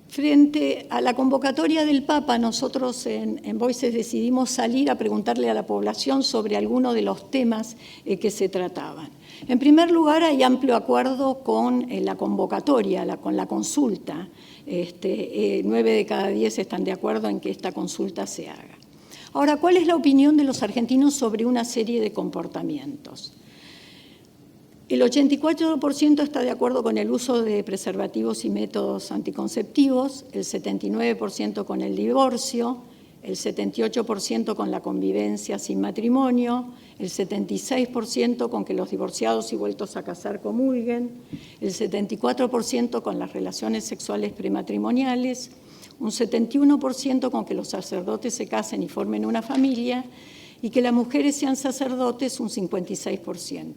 Frente a la convocatoria del Papa, nosotros en Voices decidimos salir a preguntarle a la población sobre algunos de los temas que se trataban. En primer lugar, hay amplio acuerdo con la convocatoria, con la consulta. 9 de cada 10 están de acuerdo en que esta consulta se haga. Ahora, ¿cuál es la opinión de los argentinos sobre una serie de comportamientos? El 84% está de acuerdo con el uso de preservativos y métodos anticonceptivos, el 79% con el divorcio, el 78% con la convivencia sin matrimonio, el 76% con que los divorciados y vueltos a casar comulguen, el 74% con las relaciones sexuales prematrimoniales, un 71% con que los sacerdotes se casen y formen una familia y que las mujeres sean sacerdotes, un 56%.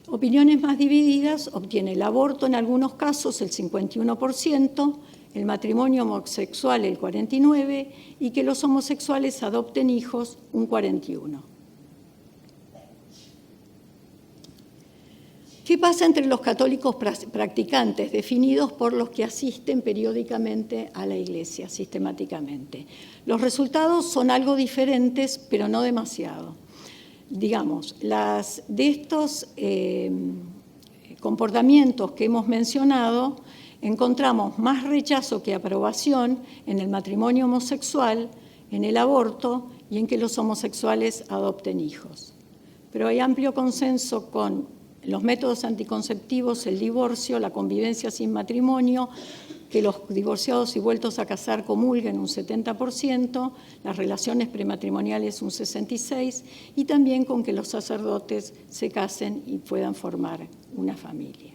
Opiniones más divididas obtiene el aborto en algunos casos el 51%, el matrimonio homosexual el 49% y que los homosexuales adopten hijos un 41%. ¿Qué pasa entre los católicos practicantes, definidos por los que asisten periódicamente a la iglesia, sistemáticamente? Los resultados son algo diferentes, pero no demasiado. Digamos, de estos comportamientos que hemos mencionado, encontramos más rechazo que aprobación en el matrimonio homosexual, en el aborto y en que los homosexuales adopten hijos. Pero hay amplio consenso con los métodos anticonceptivos, el divorcio, la convivencia sin matrimonio, que los divorciados y vueltos a casar comulguen un 70%, las relaciones prematrimoniales un 66% y también con que los sacerdotes se casen y puedan formar una familia.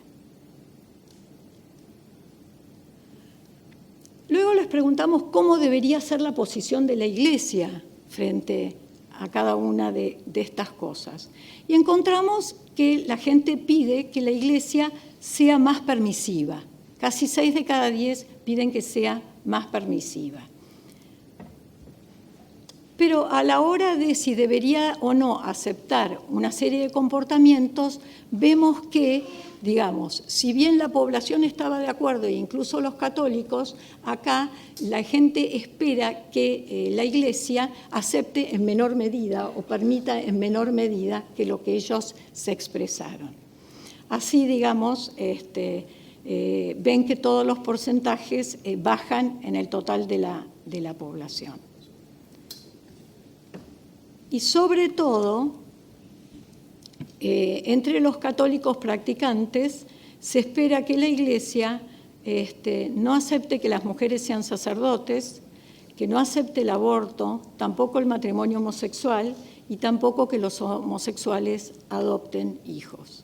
Luego les preguntamos cómo debería ser la posición de la Iglesia frente a cada una de estas cosas. Y encontramos que la gente pide que la Iglesia sea más permisiva. Casi 6 de cada 10 piden que sea más permisiva. Pero a la hora de si debería o no aceptar una serie de comportamientos, vemos que, digamos, si bien la población estaba de acuerdo, e incluso los católicos, acá la gente espera que la Iglesia acepte en menor medida o permita en menor medida que lo que ellos se expresaron. Así, digamos, ven que todos los porcentajes bajan en el total de la población. Y sobre todo, entre los católicos practicantes, se espera que la Iglesia no acepte que las mujeres sean sacerdotes, que no acepte el aborto, tampoco el matrimonio homosexual y tampoco que los homosexuales adopten hijos.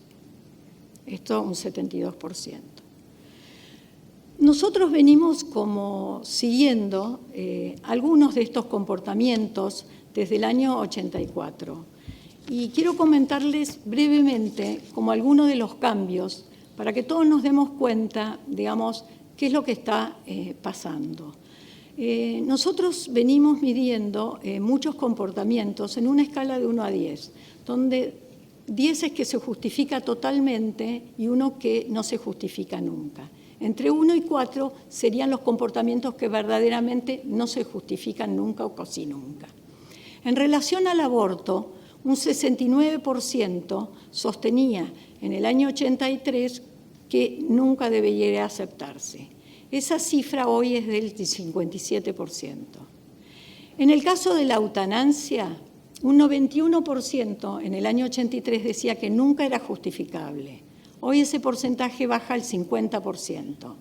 Esto un 72%. Nosotros venimos como siguiendo algunos de estos comportamientos desde el año 84 y quiero comentarles brevemente como algunos de los cambios para que todos nos demos cuenta, digamos, qué es lo que está pasando. Nosotros venimos midiendo muchos comportamientos en una escala de 1 a 10, donde 10 es que se justifica totalmente y 1 que no se justifica nunca. Entre 1 y 4 serían los comportamientos que verdaderamente no se justifican nunca o casi nunca. En relación al aborto, un 69% sostenía en el año 83 que nunca debería aceptarse. Esa cifra hoy es del 57%. En el caso de la eutanasia, un 91% en el año 83 decía que nunca era justificable. Hoy ese porcentaje baja al 50%.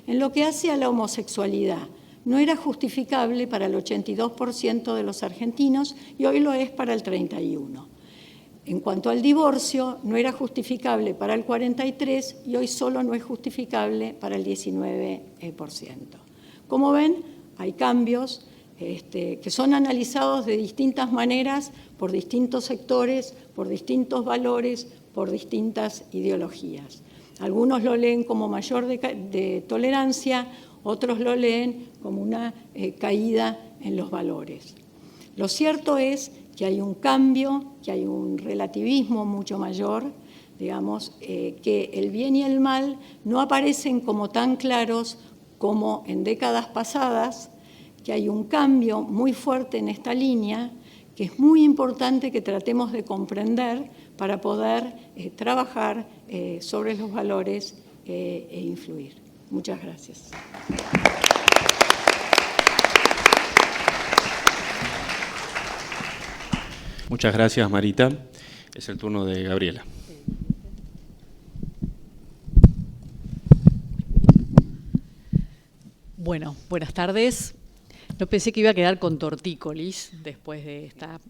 En lo que hace a la homosexualidad, no era justificable para el 82% de los argentinos y hoy lo es para el 31%. En cuanto al divorcio, no era justificable para el 43% y hoy solo no es justificable para el 19%. Como ven, hay cambios que son analizados de distintas maneras por distintos sectores, por distintos valores, por distintas ideologías. Algunos lo leen como mayor de tolerancia, otros lo leen como una caída en los valores. Lo cierto es que hay un cambio, que hay un relativismo mucho mayor, digamos, que el bien y el mal no aparecen como tan claros como en décadas pasadas, que hay un cambio muy fuerte en esta línea, que es muy importante que tratemos de comprender para poder trabajar sobre los valores e influir. Muchas gracias. Muchas gracias, Marita. Es el turno de Gabriela. Bueno, buenas tardes. No pensé que iba a quedar con tortícolis después de esta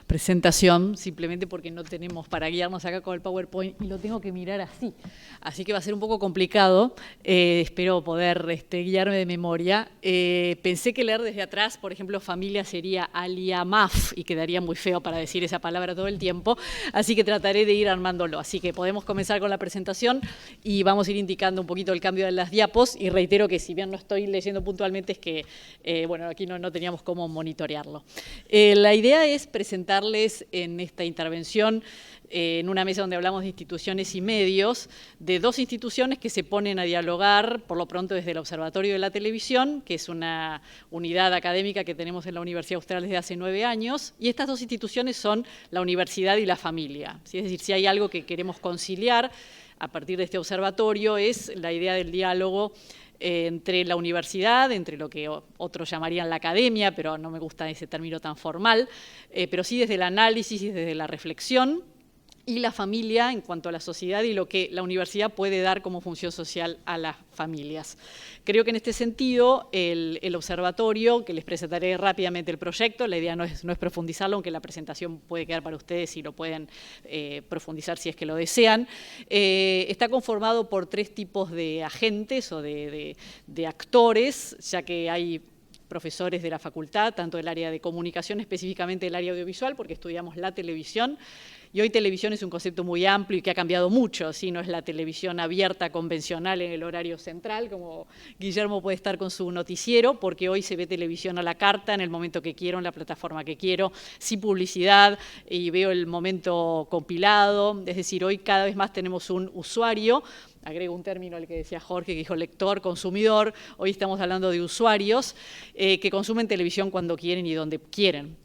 presentación, simplemente porque no tenemos para guiarnos acá con el PowerPoint y lo tengo que mirar así. Así que va a ser un poco complicado. Espero poder guiarme de memoria. Pensé que leer desde atrás, por ejemplo, familia sería aliamaf y quedaría muy feo para decir esa palabra todo el tiempo. Así que trataré de ir armándolo. Así que podemos comenzar con la presentación y vamos a ir indicando un poquito el cambio de las diapos. Y reitero que si bien no estoy leyendo puntualmente es que, bueno, aquí no teníamos cómo monitorearlo. La idea es presentarles en esta intervención, en una mesa donde hablamos de instituciones y medios, de dos instituciones que se ponen a dialogar, por lo pronto desde el Observatorio de la Televisión, que es una unidad académica que tenemos en la Universidad Austral desde hace 9 años, y estas dos instituciones son la universidad y la familia. ¿Sí? Es decir, si hay algo que queremos conciliar a partir de este observatorio es la idea del diálogo entre la universidad, entre lo que otros llamarían la academia, pero no me gusta ese término tan formal, pero sí desde el análisis y desde la reflexión, y la familia en cuanto a la sociedad y lo que la universidad puede dar como función social a las familias. Creo que en este sentido el observatorio, que les presentaré rápidamente el proyecto, la idea no es profundizarlo, aunque la presentación puede quedar para ustedes y lo pueden profundizar si es que lo desean, está conformado por 3 tipos de agentes o de actores, ya que hay profesores de la facultad, tanto del área de comunicación, específicamente del área audiovisual, porque estudiamos la televisión. Y hoy televisión es un concepto muy amplio y que ha cambiado mucho, ¿sí? No es la televisión abierta, convencional en el horario central, como Guillermo puede estar con su noticiero, porque hoy se ve televisión a la carta, en el momento que quiero, en la plataforma que quiero, sin publicidad, y veo el momento compilado. Es decir, hoy cada vez más tenemos un usuario, agrego un término al que decía Jorge, que dijo lector, consumidor, hoy estamos hablando de usuarios que consumen televisión cuando quieren y donde quieren.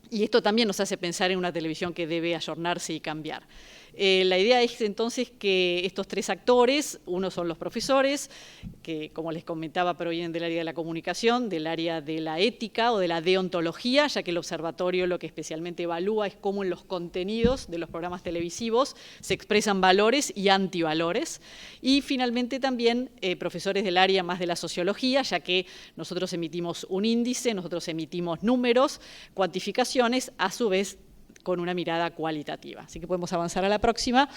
Y esto también nos hace pensar en una televisión que debe ayornarse y cambiar. La idea es entonces que estos tres actores, uno son los profesores, que como les comentaba provienen del área de la comunicación, del área de la ética o de la deontología, ya que el observatorio lo que especialmente evalúa es cómo en los contenidos de los programas televisivos se expresan valores y antivalores. Y finalmente también profesores del área más de la sociología, ya que nosotros emitimos un índice, nosotros emitimos números, cuantificaciones, a su vez con una mirada cualitativa. Así que podemos avanzar a la próxima.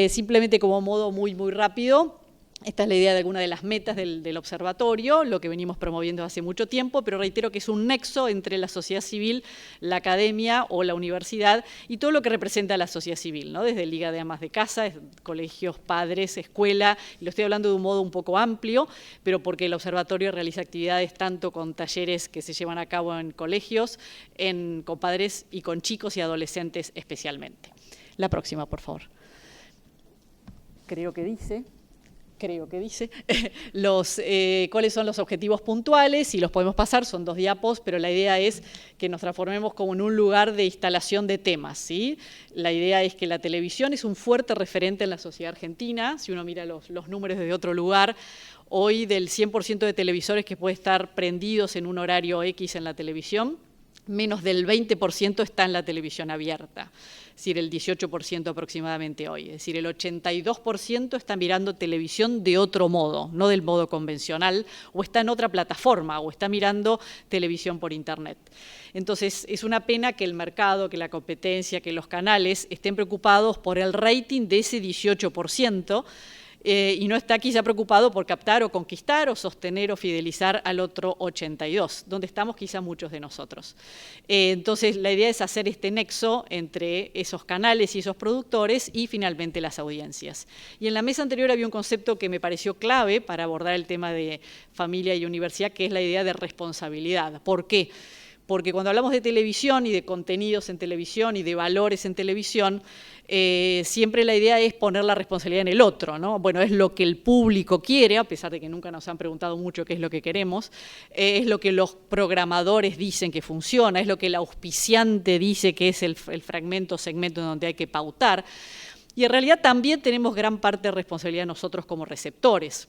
Simplemente como modo muy rápido, esta es la idea de alguna de las metas del observatorio, lo que venimos promoviendo hace mucho tiempo, pero reitero que es un nexo entre la sociedad civil, la academia o la universidad y todo lo que representa a la sociedad civil, ¿no? Desde Liga de Amas de Casa, colegios, padres, escuela, y lo estoy hablando de un modo un poco amplio, pero porque el observatorio realiza actividades tanto con talleres que se llevan a cabo en colegios, con padres y con chicos y adolescentes especialmente. La próxima, por favor. Creo que dice cuáles son los objetivos puntuales, y los podemos pasar, son 2 diapos, pero la idea es que nos transformemos como en un lugar de instalación de temas, ¿sí? La idea es que la televisión es un fuerte referente en la sociedad argentina. Si uno mira los números desde otro lugar, hoy del 100% de televisores que puede estar prendidos en un horario X en la televisión, menos del 20% está en la televisión abierta, es decir, el 18% aproximadamente hoy. Es decir, el 82% está mirando televisión de otro modo, no del modo convencional, o está en otra plataforma, o está mirando televisión por Internet. Entonces, es una pena que el mercado, que la competencia, que los canales estén preocupados por el rating de ese 18%, y no está quizá preocupado por captar o conquistar o sostener o fidelizar al otro 82%, donde estamos quizá muchos de nosotros. Entonces, la idea es hacer este nexo entre esos canales y esos productores y finalmente las audiencias. Y en la mesa anterior había un concepto que me pareció clave para abordar el tema de familia y universidad, que es la idea de responsabilidad. ¿Por qué? Porque cuando hablamos de televisión y de contenidos en televisión y de valores en televisión, siempre la idea es poner la responsabilidad en el otro, ¿no? Bueno, es lo que el público quiere, a pesar de que nunca nos han preguntado mucho qué es lo que queremos, es lo que los programadores dicen que funciona, es lo que el auspiciante dice que es el fragmento, segmento en donde hay que pautar. Y en realidad también tenemos gran parte de responsabilidad nosotros como receptores.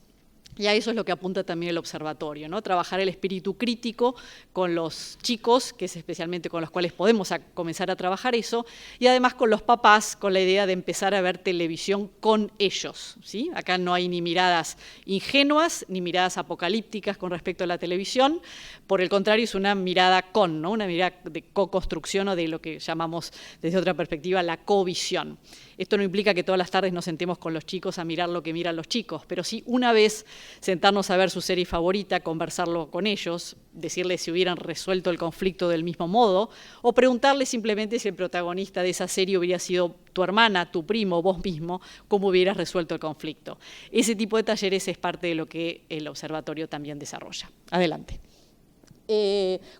Y a eso es lo que apunta también el observatorio, ¿no? Trabajar el espíritu crítico con los chicos, que es especialmente con los cuales podemos comenzar a trabajar eso, y además con los papás, con la idea de empezar a ver televisión con ellos, ¿sí? Acá no hay ni miradas ingenuas, ni miradas apocalípticas con respecto a la televisión, por el contrario es una mirada ¿no? Una mirada de co-construcción o de lo que llamamos desde otra perspectiva la covisión. Esto no implica que todas las tardes nos sentemos con los chicos a mirar lo que miran los chicos, pero sí una vez sentarnos a ver su serie favorita, conversarlo con ellos, decirles si hubieran resuelto el conflicto del mismo modo, o preguntarles simplemente si el protagonista de esa serie hubiera sido tu hermana, tu primo, vos mismo, cómo hubieras resuelto el conflicto. Ese tipo de talleres es parte de lo que el observatorio también desarrolla. Adelante.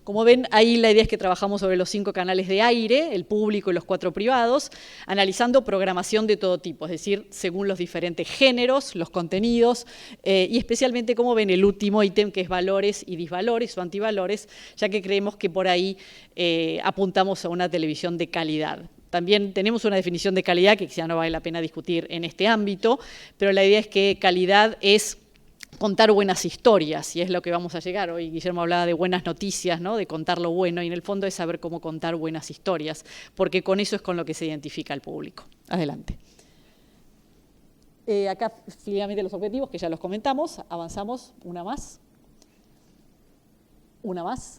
Como ven, ahí la idea es que trabajamos sobre los 5 canales de aire, el público y los 4 privados, analizando programación de todo tipo, es decir, según los diferentes géneros, los contenidos, y especialmente, como ven, el último ítem, que es valores y disvalores o antivalores, ya que creemos que por ahí apuntamos a una televisión de calidad. También tenemos una definición de calidad que quizá no vale la pena discutir en este ámbito, pero la idea es que calidad es contar buenas historias, y es lo que vamos a llegar. Hoy Guillermo hablaba de buenas noticias, ¿no? De contar lo bueno, y en el fondo es saber cómo contar buenas historias, porque con eso es con lo que se identifica al público. Adelante. Acá finalmente los objetivos, que ya los comentamos, avanzamos, una más,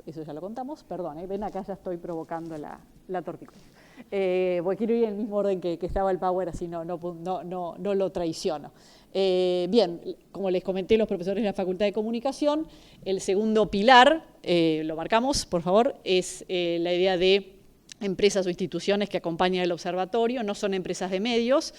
eso ya lo contamos, perdón, ven acá ya estoy provocando la tortícolis. Porque quiero ir en el mismo orden que estaba el Power, así no lo traiciono. Bien, como les comenté, los profesores de la Facultad de Comunicación, el segundo pilar, lo marcamos, por favor, es la idea de empresas o instituciones que acompañan el observatorio, no son empresas de medios,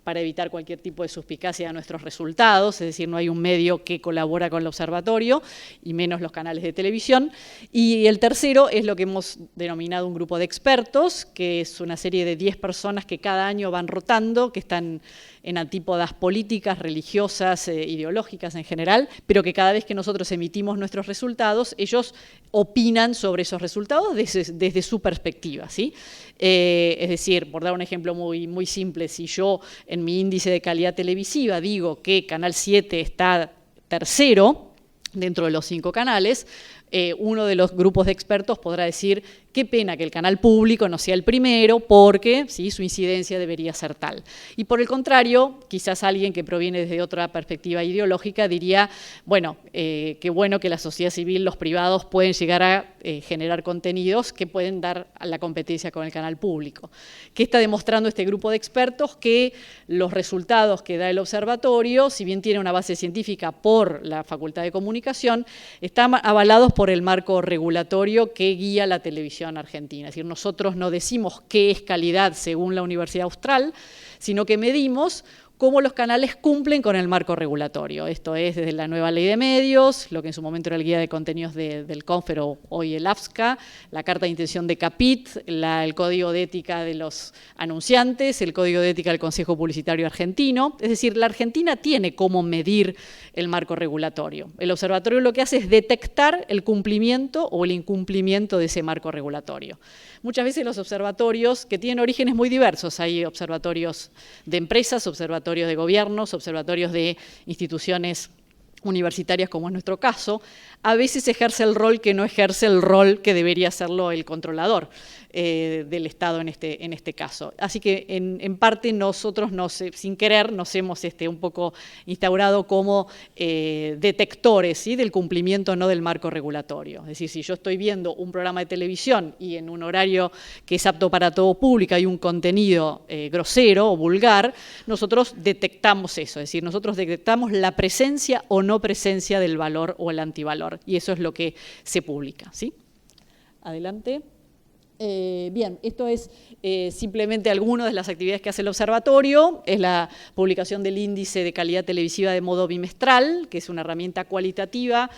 para evitar cualquier tipo de suspicacia de nuestros resultados, es decir, no hay un medio que colabora con el observatorio, y menos los canales de televisión. Y el tercero es lo que hemos denominado un grupo de expertos, que es una serie de 10 personas que cada año van rotando, que están en antípodas políticas, religiosas, ideológicas en general, pero que cada vez que nosotros emitimos nuestros resultados, ellos opinan sobre esos resultados desde su perspectiva, ¿sí? Es decir, por dar un ejemplo muy simple, si yo en mi índice de calidad televisiva digo que Canal 7 está tercero dentro de los 5 canales, uno de los grupos de expertos podrá decir qué pena que el canal público no sea el primero porque ¿sí? Su incidencia debería ser tal. Y por el contrario, quizás alguien que proviene desde otra perspectiva ideológica diría, bueno, qué bueno que la sociedad civil, los privados pueden llegar a generar contenidos que pueden dar a la competencia con el canal público. ¿Qué está demostrando este grupo de expertos? Que los resultados que da el observatorio, si bien tiene una base científica por la Facultad de Comunicación, están avalados por el marco regulatorio que guía la televisión argentina. Es decir, nosotros no decimos qué es calidad según la Universidad Austral, sino que medimos cómo los canales cumplen con el marco regulatorio. Esto es desde la nueva ley de medios, lo que en su momento era el guía de contenidos del CONFER o hoy el AFSCA, la carta de intención de CAPIT, el código de ética de los anunciantes, el código de ética del Consejo Publicitario Argentino. Es decir, la Argentina tiene cómo medir el marco regulatorio. El observatorio lo que hace es detectar el cumplimiento o el incumplimiento de ese marco regulatorio. Muchas veces los observatorios, que tienen orígenes muy diversos, hay observatorios de empresas, observatorios de gobiernos, observatorios de instituciones universitarias, como es nuestro caso, a veces ejerce el rol que no ejerce el rol que debería hacerlo el controlador del Estado en este caso. Así que en parte nosotros sin querer nos hemos un poco instaurado como detectores, ¿sí? Del cumplimiento o no del marco regulatorio. Es decir, si yo estoy viendo un programa de televisión y en un horario que es apto para todo público hay un contenido grosero o vulgar, nosotros detectamos eso, es decir, nosotros detectamos la presencia o no presencia del valor o el antivalor, y eso es lo que se publica, ¿sí? Adelante. Bien, esto es simplemente algunas de las actividades que hace el observatorio, es la publicación del índice de calidad televisiva de modo bimestral, que es una herramienta cualitativa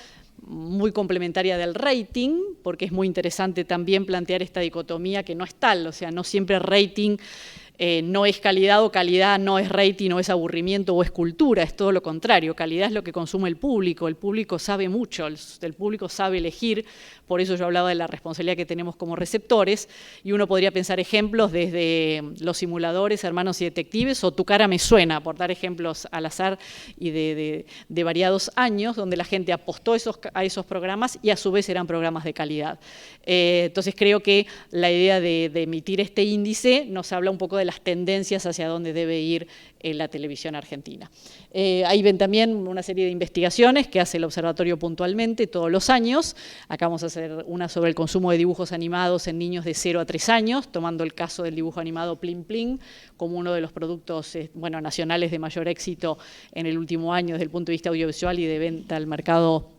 muy complementaria del rating, porque es muy interesante también plantear esta dicotomía que no es tal, o sea, no siempre rating no es calidad o calidad no es rating o es aburrimiento o es cultura, es todo lo contrario. Calidad es lo que consume el público sabe mucho, el público sabe elegir, por eso yo hablaba de la responsabilidad que tenemos como receptores, y uno podría pensar ejemplos desde los simuladores, Hermanos y Detectives, o Tu cara me suena, por dar ejemplos al azar y de variados años, donde la gente apostó a esos programas y a su vez eran programas de calidad. Entonces creo que la idea de emitir este índice nos habla un poco de las tendencias hacia dónde debe ir la televisión argentina. Ahí ven también una serie de investigaciones que hace el observatorio puntualmente todos los años. Acá vamos a hacer una sobre el consumo de dibujos animados en niños de 0 a 3 años, tomando el caso del dibujo animado Plin Plin como uno de los productos nacionales de mayor éxito en el último año desde el punto de vista audiovisual y de venta al mercado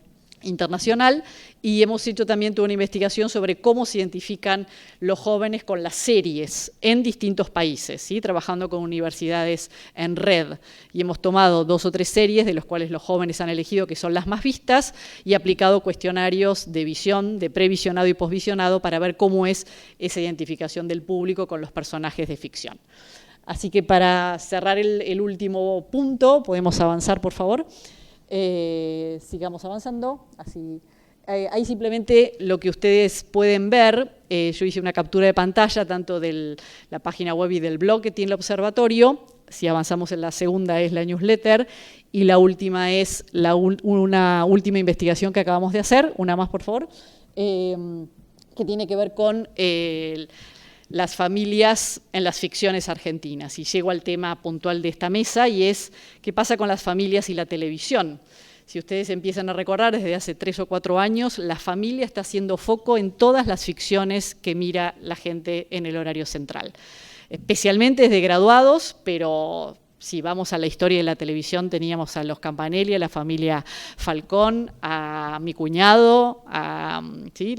internacional, y hemos hecho también toda una investigación sobre cómo se identifican los jóvenes con las series en distintos países, ¿sí? Trabajando con universidades en red, y hemos tomado 2 o 3 series de los cuales los jóvenes han elegido que son las más vistas y aplicado cuestionarios de visión, de previsionado y posvisionado para ver cómo es esa identificación del público con los personajes de ficción. Así que para cerrar el último punto, podemos avanzar, por favor. Sigamos avanzando, así. Ahí simplemente lo que ustedes pueden ver, yo hice una captura de pantalla tanto de la página web y del blog que tiene el observatorio. Si avanzamos en la segunda es la newsletter y la última es una última investigación que acabamos de hacer, una más por favor, que tiene que ver con las familias en las ficciones argentinas. Y llego al tema puntual de esta mesa y es qué pasa con las familias y la televisión. Si ustedes empiezan a recordar, desde hace 3 o 4 años, la familia está haciendo foco en todas las ficciones que mira la gente en el horario central. Especialmente desde graduados, pero si vamos a la historia de la televisión, teníamos a los Campanelli, a la familia Falcón, a mi cuñado, a... ¿sí?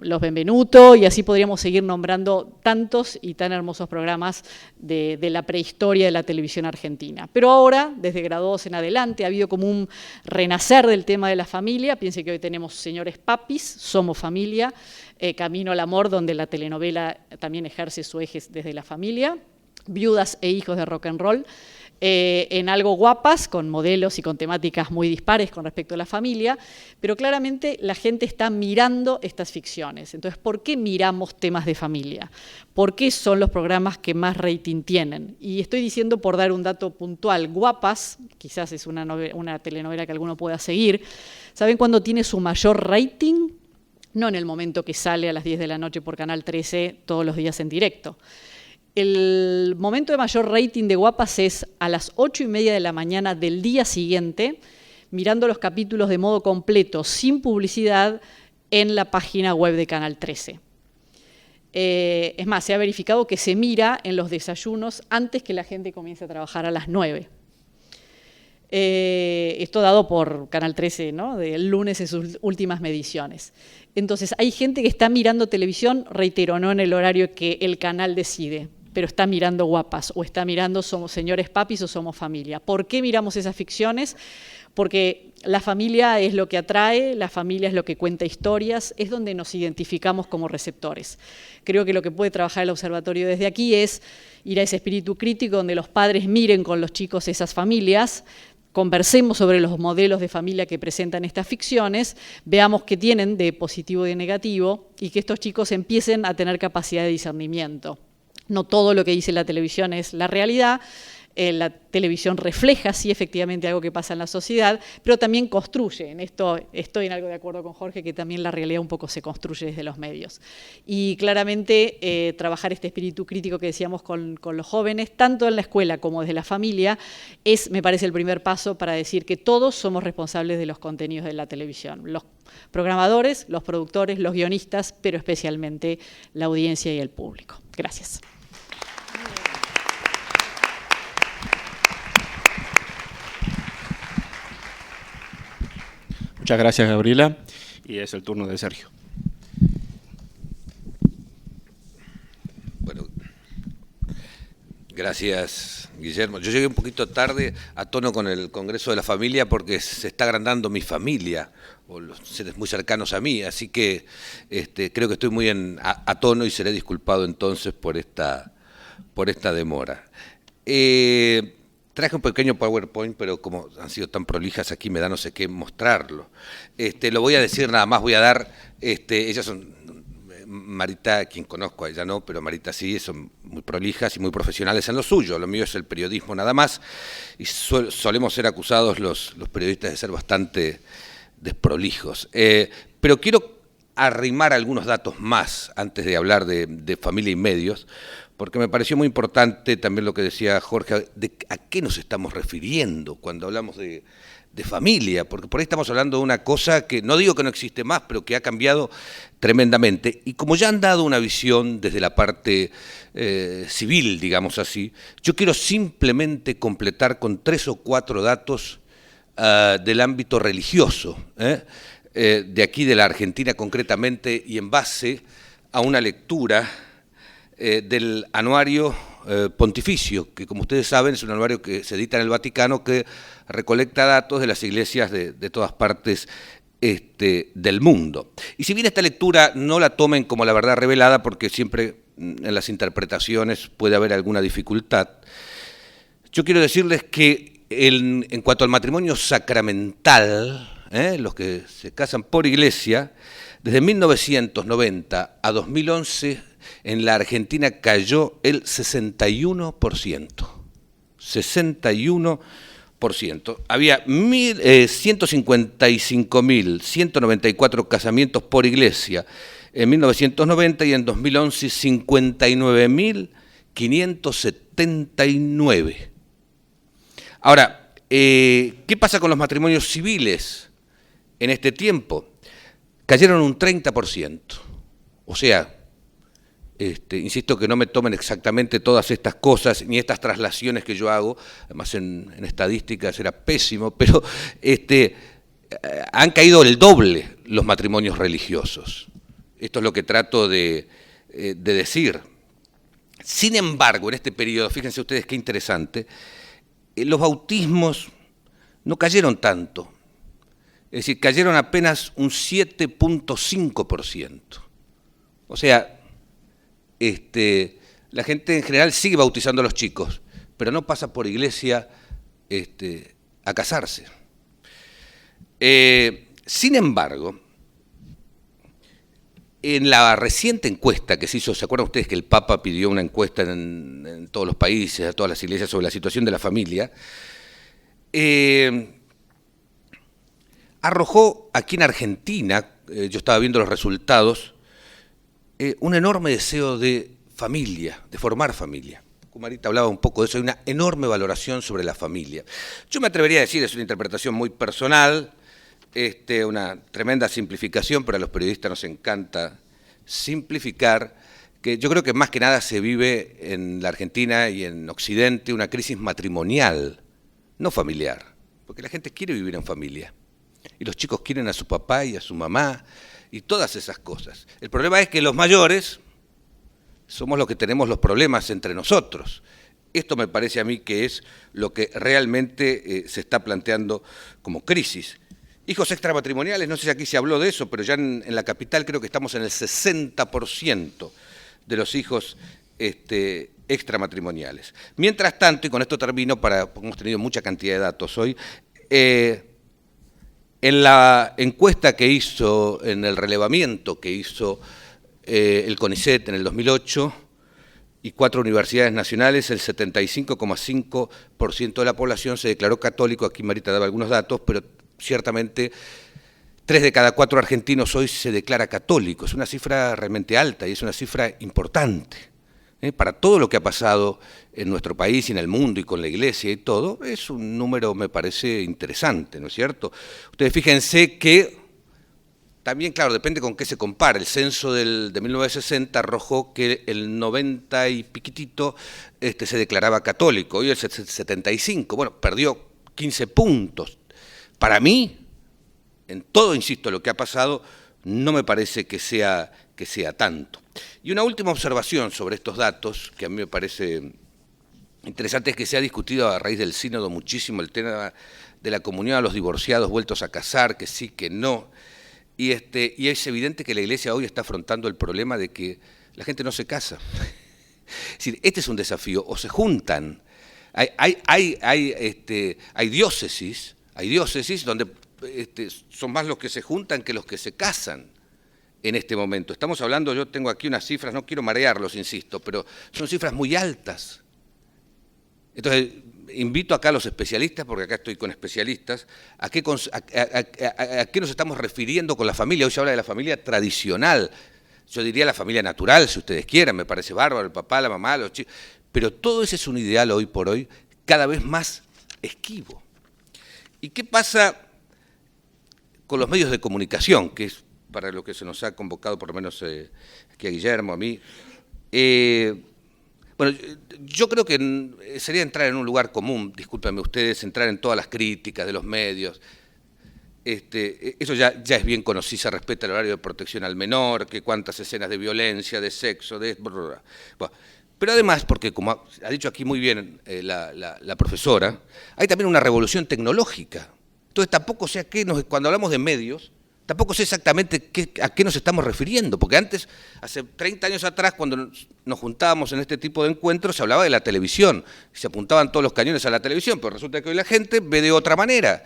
Los Benvenuto, y así podríamos seguir nombrando tantos y tan hermosos programas de la prehistoria de la televisión argentina. Pero ahora, desde Graduados en adelante, ha habido como un renacer del tema de la familia. Piense que hoy tenemos Señores Papis, Somos Familia, Camino al Amor, donde la telenovela también ejerce su eje desde la familia, Viudas e Hijos de Rock and Roll, en Algo Guapas, con modelos y con temáticas muy dispares con respecto a la familia, pero claramente la gente está mirando estas ficciones. Entonces, ¿por qué miramos temas de familia? ¿Por qué son los programas que más rating tienen? Y estoy diciendo, por dar un dato puntual, Guapas, quizás es una telenovela que alguno pueda seguir, ¿saben cuándo tiene su mayor rating? No en el momento que sale a las 10 de la noche por Canal 13 todos los días en directo. El momento de mayor rating de Guapas es a las 8:30 de la mañana del día siguiente, mirando los capítulos de modo completo, sin publicidad, en la página web de Canal 13. Es más, se ha verificado que se mira en los desayunos antes que la gente comience a trabajar a las 9. Esto dado por Canal 13, ¿no?, del lunes en sus últimas mediciones. Entonces, hay gente que está mirando televisión, reitero, no en el horario que el canal decide, pero está mirando Guapas, o está mirando Somos Señores Papis o Somos Familia. ¿Por qué miramos esas ficciones? Porque la familia es lo que atrae, la familia es lo que cuenta historias, es donde nos identificamos como receptores. Creo que lo que puede trabajar el observatorio desde aquí es ir a ese espíritu crítico donde los padres miren con los chicos esas familias, conversemos sobre los modelos de familia que presentan estas ficciones, veamos qué tienen de positivo y de negativo, y que estos chicos empiecen a tener capacidad de discernimiento. No todo lo que dice la televisión es la realidad. La televisión refleja, sí, efectivamente, algo que pasa en la sociedad, pero también construye. En esto estoy en algo de acuerdo con Jorge, que también la realidad un poco se construye desde los medios. Y claramente trabajar este espíritu crítico que decíamos con los jóvenes, tanto en la escuela como desde la familia, es, me parece, el primer paso para decir que todos somos responsables de los contenidos de la televisión. Los programadores, los productores, los guionistas, pero especialmente la audiencia y el público. Gracias. Muchas gracias, Gabriela. Y es el turno de Sergio. Bueno, gracias, Guillermo. Yo llegué un poquito tarde, a tono con el Congreso de la Familia, porque se está agrandando mi familia, o los seres muy cercanos a mí, así que creo que estoy muy a tono y seré disculpado entonces por esta demora. Traje un pequeño PowerPoint, pero como han sido tan prolijas aquí me da no sé qué mostrarlo. Lo voy a decir nada más, voy a dar, ellas son, Marita, quien conozco, a ella no, pero Marita sí, son muy prolijas y muy profesionales en lo suyo. Lo mío es el periodismo nada más, y solemos ser acusados los periodistas de ser bastante desprolijos. Pero quiero arrimar algunos datos más antes de hablar de familia y medios, porque me pareció muy importante también lo que decía Jorge, de a qué nos estamos refiriendo cuando hablamos de familia, porque por ahí estamos hablando de una cosa que no digo que no existe más, pero que ha cambiado tremendamente. Y como ya han dado una visión desde la parte civil, digamos así, yo quiero simplemente completar con 3 o 4 datos del ámbito religioso, de aquí de la Argentina concretamente, y en base a una lectura del anuario pontificio, que como ustedes saben es un anuario que se edita en el Vaticano, que recolecta datos de las iglesias de todas partes del mundo. Y si bien esta lectura no la tomen como la verdad revelada, porque siempre en las interpretaciones puede haber alguna dificultad, yo quiero decirles que en cuanto al matrimonio sacramental, los que se casan por iglesia, desde 1990 a 2011, en la Argentina cayó el 61%. 61%. Había 155.194 casamientos por iglesia en 1990 y en 2011 59.579. Ahora, ¿qué pasa con los matrimonios civiles en este tiempo? Cayeron un 30%. O sea, insisto que no me tomen exactamente todas estas cosas, ni estas traslaciones que yo hago, además en estadísticas era pésimo, pero han caído el doble los matrimonios religiosos. Esto es lo que trato de decir. Sin embargo, en este periodo, fíjense ustedes qué interesante, los bautismos no cayeron tanto. Es decir, cayeron apenas un 7.5%. O sea, la gente en general sigue bautizando a los chicos, pero no pasa por iglesia a casarse. Sin embargo, en la reciente encuesta que se hizo, ¿se acuerdan ustedes que el Papa pidió una encuesta en todos los países, a todas las iglesias, sobre la situación de la familia? Arrojó aquí en Argentina, yo estaba viendo los resultados, un enorme deseo de familia, de formar familia. Marita hablaba un poco de eso, hay una enorme valoración sobre la familia. Yo me atrevería a decir, es una interpretación muy personal, una tremenda simplificación, pero a los periodistas nos encanta simplificar, que yo creo que más que nada se vive en la Argentina y en Occidente una crisis matrimonial, no familiar, porque la gente quiere vivir en familia. Y los chicos quieren a su papá y a su mamá y todas esas cosas. El problema es que los mayores somos los que tenemos los problemas entre nosotros. Esto me parece a mí que es lo que realmente se está planteando como crisis. Hijos extramatrimoniales, no sé si aquí se habló de eso, pero ya en la capital creo que estamos en el 60% de los hijos extramatrimoniales. Mientras tanto, y con esto termino, porque hemos tenido mucha cantidad de datos hoy, en la encuesta que hizo, en el relevamiento que hizo el CONICET en el 2008 y 4 universidades nacionales, el 75,5% de la población se declaró católico. Aquí Marita daba algunos datos, pero ciertamente 3 de cada 4 argentinos hoy se declara católico. Es una cifra realmente alta y es una cifra importante. Para todo lo que ha pasado en nuestro país y en el mundo y con la Iglesia y todo, es un número, me parece, interesante, ¿no es cierto? Ustedes fíjense que también, claro, depende con qué se compara. El censo de 1960 arrojó que el 90 y piquitito se declaraba católico, hoy el 75, bueno, perdió 15 puntos. Para mí, en todo, insisto, lo que ha pasado, no me parece que sea tanto. Y una última observación sobre estos datos, que a mí me parece interesante, es que se ha discutido a raíz del sínodo muchísimo el tema de la comunión a los divorciados vueltos a casar, que sí, que no. Y es evidente que la Iglesia hoy está afrontando el problema de que la gente no se casa. Es decir, este es un desafío, o se juntan. Hay diócesis donde son más los que se juntan que los que se casan en este momento. Estamos hablando, yo tengo aquí unas cifras, no quiero marearlos, insisto, pero son cifras muy altas. Entonces, invito acá a los especialistas, porque acá estoy con especialistas, a qué nos estamos refiriendo con la familia. Hoy se habla de la familia tradicional, yo diría la familia natural, si ustedes quieren, me parece bárbaro, el papá, la mamá, los chicos, pero todo ese es un ideal hoy por hoy cada vez más esquivo. ¿Y qué pasa con los medios de comunicación, que es para lo que se nos ha convocado, por lo menos aquí a Guillermo, a mí? Bueno, yo creo que sería entrar en un lugar común, discúlpenme ustedes, entrar en todas las críticas de los medios. Eso ya es bien conocido, se respeta el horario de protección al menor, que cuántas escenas de violencia, de sexo, bueno, pero además, porque como ha dicho aquí muy bien la profesora, hay también una revolución tecnológica. Entonces tampoco sé cuando hablamos de medios, tampoco sé exactamente a qué nos estamos refiriendo, porque antes, hace 30 años atrás, cuando nos juntábamos en este tipo de encuentros, se hablaba de la televisión, se apuntaban todos los cañones a la televisión, pero resulta que hoy la gente ve de otra manera.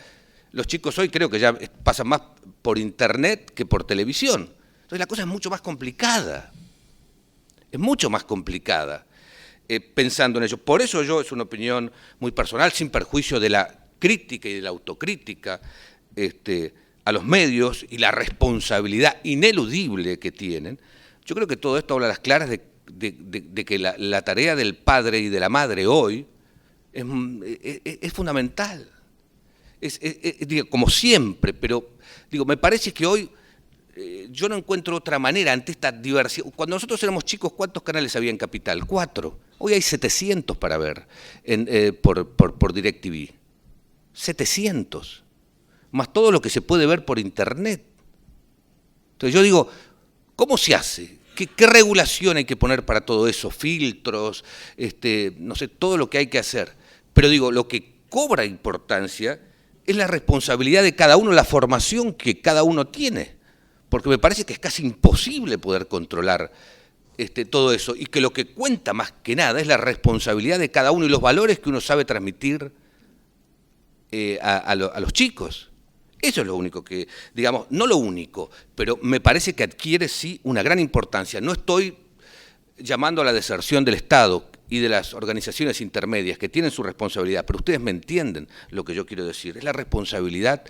Los chicos hoy creo que ya pasan más por internet que por televisión. Entonces la cosa es mucho más complicada, pensando en ello. Por eso es una opinión muy personal, sin perjuicio de la crítica y de la autocrítica, a los medios y la responsabilidad ineludible que tienen. Yo creo que todo esto habla a las claras de que la tarea del padre y de la madre hoy es fundamental. Digo, como siempre, pero digo, me parece que hoy yo no encuentro otra manera ante esta diversidad. Cuando nosotros éramos chicos, ¿cuántos canales había en Capital? 4. Hoy hay 700 para ver por DirecTV. 700. Más todo lo que se puede ver por internet. Entonces yo digo, ¿Cómo se hace? ¿Qué regulación hay que poner para todo eso? Filtros, no sé, todo lo que hay que hacer. Pero digo, lo que cobra importancia es la responsabilidad de cada uno, la formación que cada uno tiene. Porque me parece que es casi imposible poder controlar todo eso. Y que lo que cuenta más que nada es la responsabilidad de cada uno y los valores que uno sabe transmitir a los chicos. Eso es lo único que, digamos, no lo único, pero me parece que adquiere sí una gran importancia. No estoy llamando a la deserción del Estado y de las organizaciones intermedias que tienen su responsabilidad, pero ustedes me entienden lo que yo quiero decir. Es la responsabilidad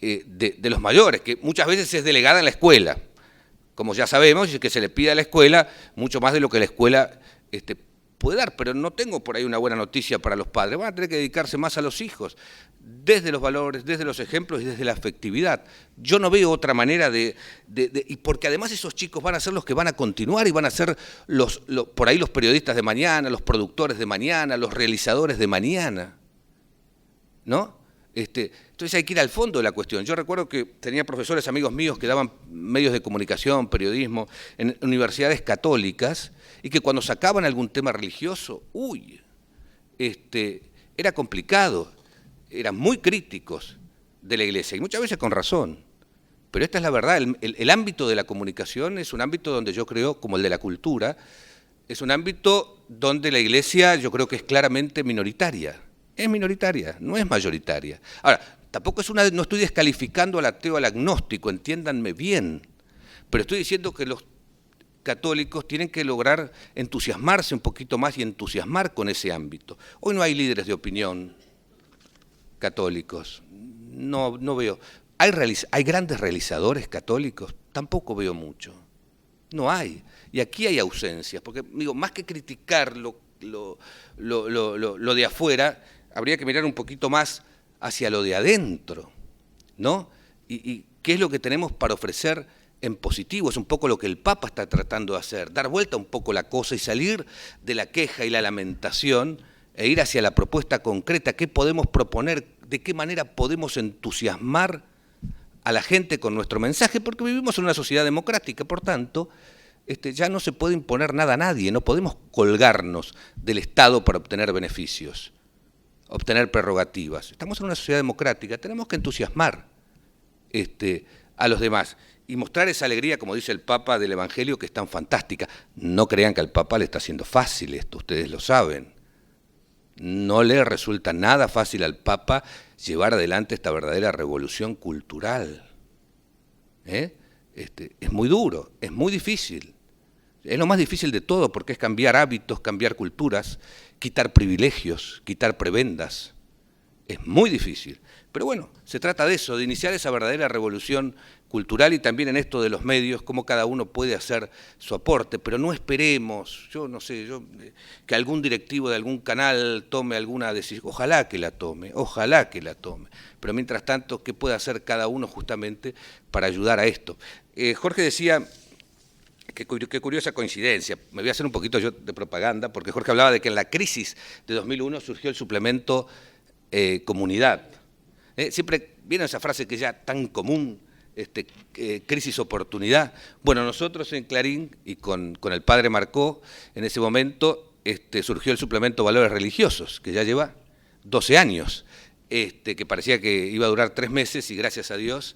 de los mayores, que muchas veces es delegada en la escuela. Como ya sabemos, y que se le pide a la escuela mucho más de lo que la escuela puede dar, pero no tengo por ahí una buena noticia para los padres. Van a tener que dedicarse más a los hijos, desde los valores, desde los ejemplos y desde la afectividad. Yo no veo otra manera y porque además esos chicos van a ser los que van a continuar y van a ser por ahí los periodistas de mañana, los productores de mañana, los realizadores de mañana, ¿no? Entonces hay que ir al fondo de la cuestión. Yo recuerdo que tenía profesores amigos míos que daban medios de comunicación, periodismo, en universidades católicas, y que cuando sacaban algún tema religioso, era complicado, eran muy críticos de la Iglesia, y muchas veces con razón. Pero esta es la verdad, el ámbito de la comunicación es un ámbito donde yo creo, como el de la cultura, es un ámbito donde la Iglesia yo creo que es claramente minoritaria. Es minoritaria, no es mayoritaria. Ahora, tampoco no estoy descalificando al ateo, al agnóstico, entiéndanme bien, pero estoy diciendo que los católicos tienen que lograr entusiasmarse un poquito más y entusiasmar con ese ámbito. Hoy no hay líderes de opinión católicos, no veo. ¿Hay grandes realizadores católicos? Tampoco veo mucho. No hay. Y aquí hay ausencias, porque digo, más que criticar lo de afuera, habría que mirar un poquito más hacia lo de adentro, ¿no? Y qué es lo que tenemos para ofrecer en positivo. Es un poco lo que el Papa está tratando de hacer, dar vuelta un poco la cosa y salir de la queja y la lamentación e ir hacia la propuesta concreta. ¿Qué podemos proponer? ¿De qué manera podemos entusiasmar a la gente con nuestro mensaje? Porque vivimos en una sociedad democrática, por tanto, ya no se puede imponer nada a nadie, no podemos colgarnos del Estado para obtener beneficios, obtener prerrogativas. Estamos en una sociedad democrática, tenemos que entusiasmar a los demás y mostrar esa alegría, como dice el Papa del Evangelio, que es tan fantástica. No crean que al Papa le está haciendo fácil esto, ustedes lo saben. No le resulta nada fácil al Papa llevar adelante esta verdadera revolución cultural. Es muy duro, es muy difícil. Es lo más difícil de todo, porque es cambiar hábitos, cambiar culturas, quitar privilegios, quitar prebendas. Es muy difícil. Pero bueno, se trata de eso, de iniciar esa verdadera revolución cultural y también en esto de los medios, cómo cada uno puede hacer su aporte, pero no esperemos, yo no sé, que algún directivo de algún canal tome alguna decisión, ojalá que la tome, pero mientras tanto, ¿qué puede hacer cada uno justamente para ayudar a esto? Jorge decía, qué curiosa coincidencia, me voy a hacer un poquito yo de propaganda, porque Jorge hablaba de que en la crisis de 2001 surgió el suplemento comunidad. Siempre viene esa frase que ya tan común, crisis-oportunidad. Bueno, nosotros en Clarín y con el padre Marcó, en ese momento surgió el suplemento Valores Religiosos, que ya lleva 12 años, que parecía que iba a durar 3 meses y gracias a Dios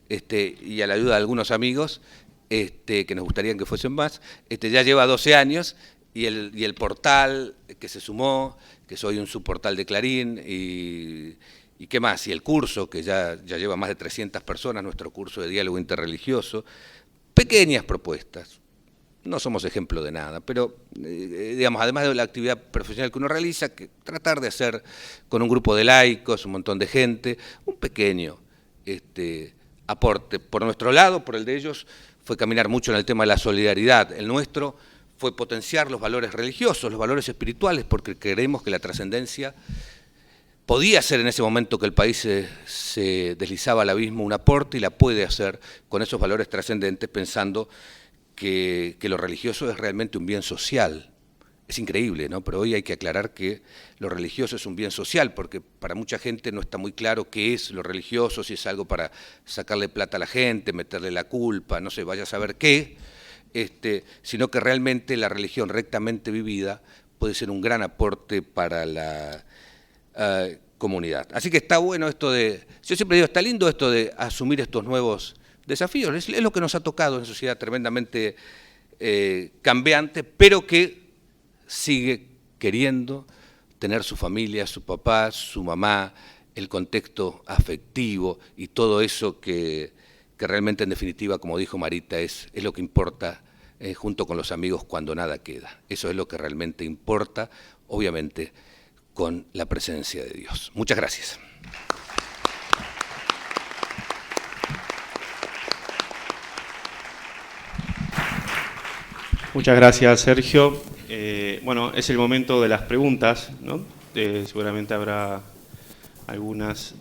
y a la ayuda de algunos amigos, que nos gustaría que fuesen más, ya lleva 12 años y el portal que se sumó, que soy un subportal de Clarín y qué más, y el curso que ya lleva más de 300 personas, nuestro curso de diálogo interreligioso, pequeñas propuestas, no somos ejemplo de nada, pero digamos, además de la actividad profesional que uno realiza, que tratar de hacer con un grupo de laicos, un montón de gente, un pequeño aporte. Por nuestro lado, por el de ellos, fue caminar mucho en el tema de la solidaridad. El nuestro fue potenciar los valores religiosos, los valores espirituales, porque creemos que la trascendencia podía ser en ese momento que el país se deslizaba al abismo un aporte y la puede hacer con esos valores trascendentes pensando que lo religioso es realmente un bien social. Es increíble, ¿no? Pero hoy hay que aclarar que lo religioso es un bien social, porque para mucha gente no está muy claro qué es lo religioso, si es algo para sacarle plata a la gente, meterle la culpa, no sé, vaya a saber qué. sino que realmente la religión rectamente vivida puede ser un gran aporte para la comunidad. Así que está bueno esto de, yo siempre digo, está lindo esto de asumir estos nuevos desafíos, es lo que nos ha tocado en una sociedad tremendamente cambiante, pero que sigue queriendo tener su familia, su papá, su mamá, el contexto afectivo y todo eso que realmente en definitiva, como dijo Marita, es lo que importa junto con los amigos cuando nada queda. Eso es lo que realmente importa, obviamente, con la presencia de Dios. Muchas gracias. Muchas gracias, Sergio. Bueno, es el momento de las preguntas, ¿no? Seguramente habrá algunas.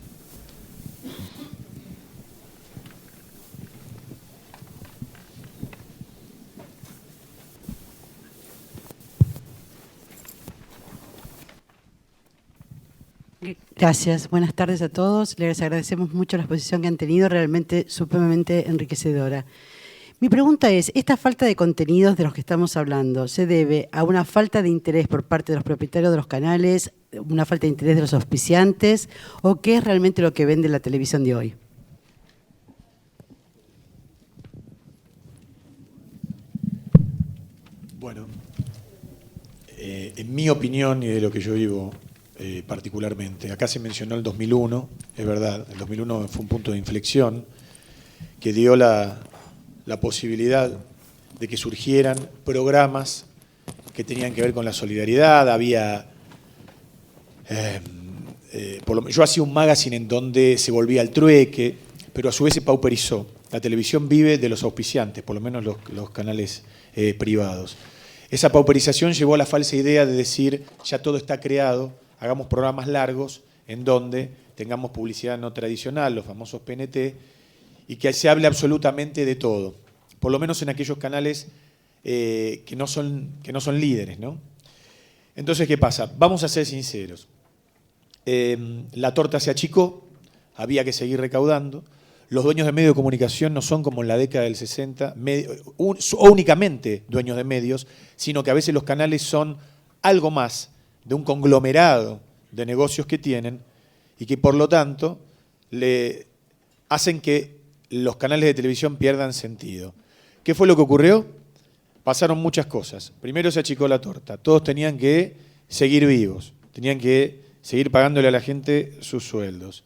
Gracias, buenas tardes a todos. Les agradecemos mucho la exposición que han tenido, realmente supremamente enriquecedora. Mi pregunta es, ¿esta falta de contenidos de los que estamos hablando se debe a una falta de interés por parte de los propietarios de los canales, una falta de interés de los auspiciantes, o qué es realmente lo que vende la televisión de hoy? Bueno, en mi opinión y de lo que yo vivo particularmente, acá se mencionó el 2001, es verdad, el 2001 fue un punto de inflexión que dio la posibilidad de que surgieran programas que tenían que ver con la solidaridad. Había, yo hacía un magazine en donde se volvía al trueque, pero a su vez se pauperizó. La televisión vive de los auspiciantes, por lo menos los canales privados. Esa pauperización llevó a la falsa idea de decir, ya todo está creado, hagamos programas largos en donde tengamos publicidad no tradicional, los famosos PNT, y que se hable absolutamente de todo, por lo menos en aquellos canales que no son líderes, ¿no? Entonces, ¿qué pasa? Vamos a ser sinceros. La torta se achicó, había que seguir recaudando. Los dueños de medios de comunicación no son como en la década del 60, únicamente dueños de medios, sino que a veces los canales son algo más de un conglomerado de negocios que tienen y que por lo tanto le hacen que los canales de televisión pierdan sentido. ¿Qué fue lo que ocurrió? Pasaron muchas cosas. Primero se achicó la torta. Todos tenían que seguir vivos, tenían que seguir pagándole a la gente sus sueldos.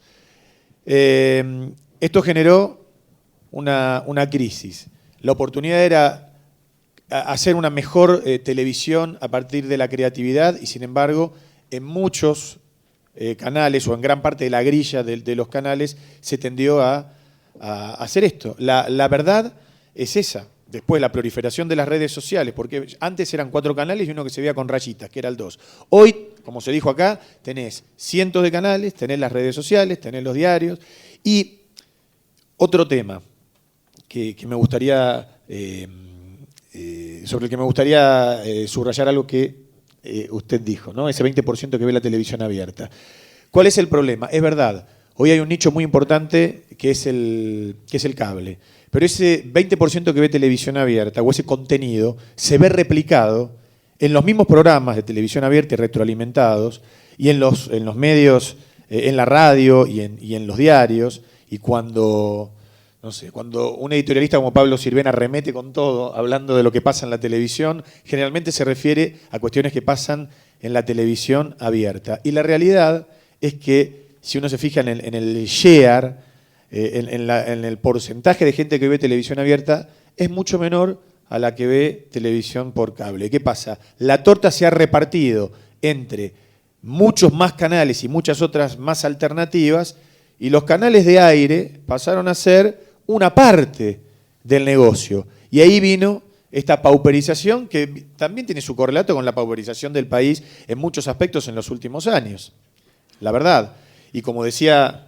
Esto generó una crisis. La oportunidad era hacer una mejor televisión a partir de la creatividad y, sin embargo, en muchos canales o en gran parte de la grilla de los canales se tendió a hacer esto. La verdad es esa. Después la proliferación de las redes sociales, porque antes eran 4 canales y uno que se veía con rayitas, que era el 2. Hoy, como se dijo acá, tenés cientos de canales, tenés las redes sociales, tenés los diarios. Y otro tema que me gustaría, sobre el que me gustaría subrayar algo que usted dijo, ¿no? Ese 20% que ve la televisión abierta. ¿Cuál es el problema? Es verdad, hoy hay un nicho muy importante que es el cable. Pero ese 20% que ve televisión abierta o ese contenido se ve replicado en los mismos programas de televisión abierta y retroalimentados y en los medios, en la radio y en los diarios. Y cuando un editorialista como Pablo Sirvén arremete con todo hablando de lo que pasa en la televisión, generalmente se refiere a cuestiones que pasan en la televisión abierta. Y la realidad es que si uno se fija en el share, en el porcentaje de gente que ve televisión abierta, es mucho menor a la que ve televisión por cable. ¿Qué pasa? La torta se ha repartido entre muchos más canales y muchas otras más alternativas, y los canales de aire pasaron a ser una parte del negocio. Y ahí vino esta pauperización que también tiene su correlato con la pauperización del país en muchos aspectos en los últimos años. La verdad. Y como decía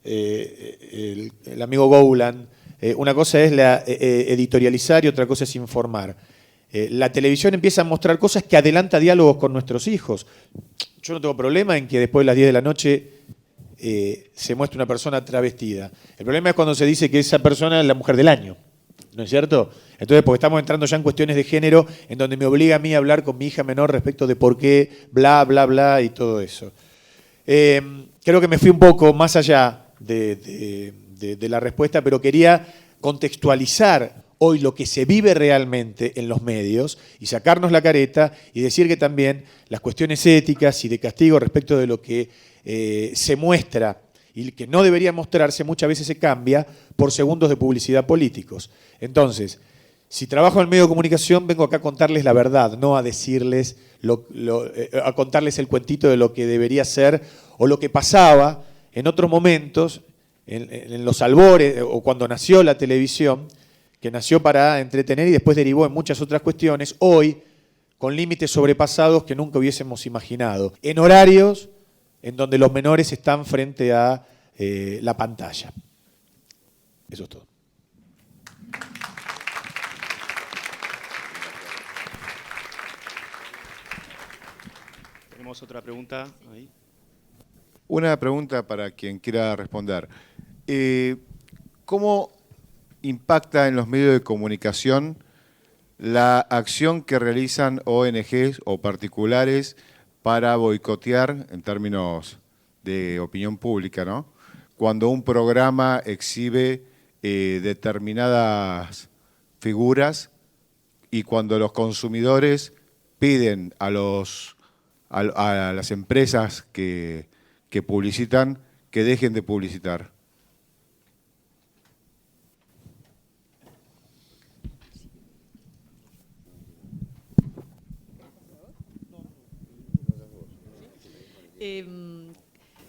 el amigo Gowland, una cosa es editorializar y otra cosa es informar. La televisión empieza a mostrar cosas que adelanta diálogos con nuestros hijos. Yo no tengo problema en que después de las 10 de la noche se muestre una persona travestida. El problema es cuando se dice que esa persona es la mujer del año. ¿no es cierto? Entonces, porque estamos entrando ya en cuestiones de género, en donde me obliga a mí a hablar con mi hija menor respecto de por qué, bla, bla, bla, y todo eso. Creo que me fui un poco más allá de la respuesta, pero quería contextualizar hoy lo que se vive realmente en los medios y sacarnos la careta y decir que también las cuestiones éticas y de castigo respecto de lo que se muestra y que no debería mostrarse, muchas veces se cambia por segundos de publicidad políticos. Entonces, si trabajo en el medio de comunicación, vengo acá a contarles la verdad, no a decirles, a contarles el cuentito de lo que debería ser o lo que pasaba en otros momentos, en los albores o cuando nació la televisión, que nació para entretener y después derivó en muchas otras cuestiones, hoy con límites sobrepasados que nunca hubiésemos imaginado, en horarios en donde los menores están frente a la pantalla. Eso es todo. Tenemos otra pregunta ahí. Una pregunta para quien quiera responder. ¿Cómo impacta en los medios de comunicación la acción que realizan ONGs o particulares para boicotear, en términos de opinión pública, ¿no?, cuando un programa exhibe determinadas figuras y cuando los consumidores piden a las empresas que publicitan que dejen de publicitar?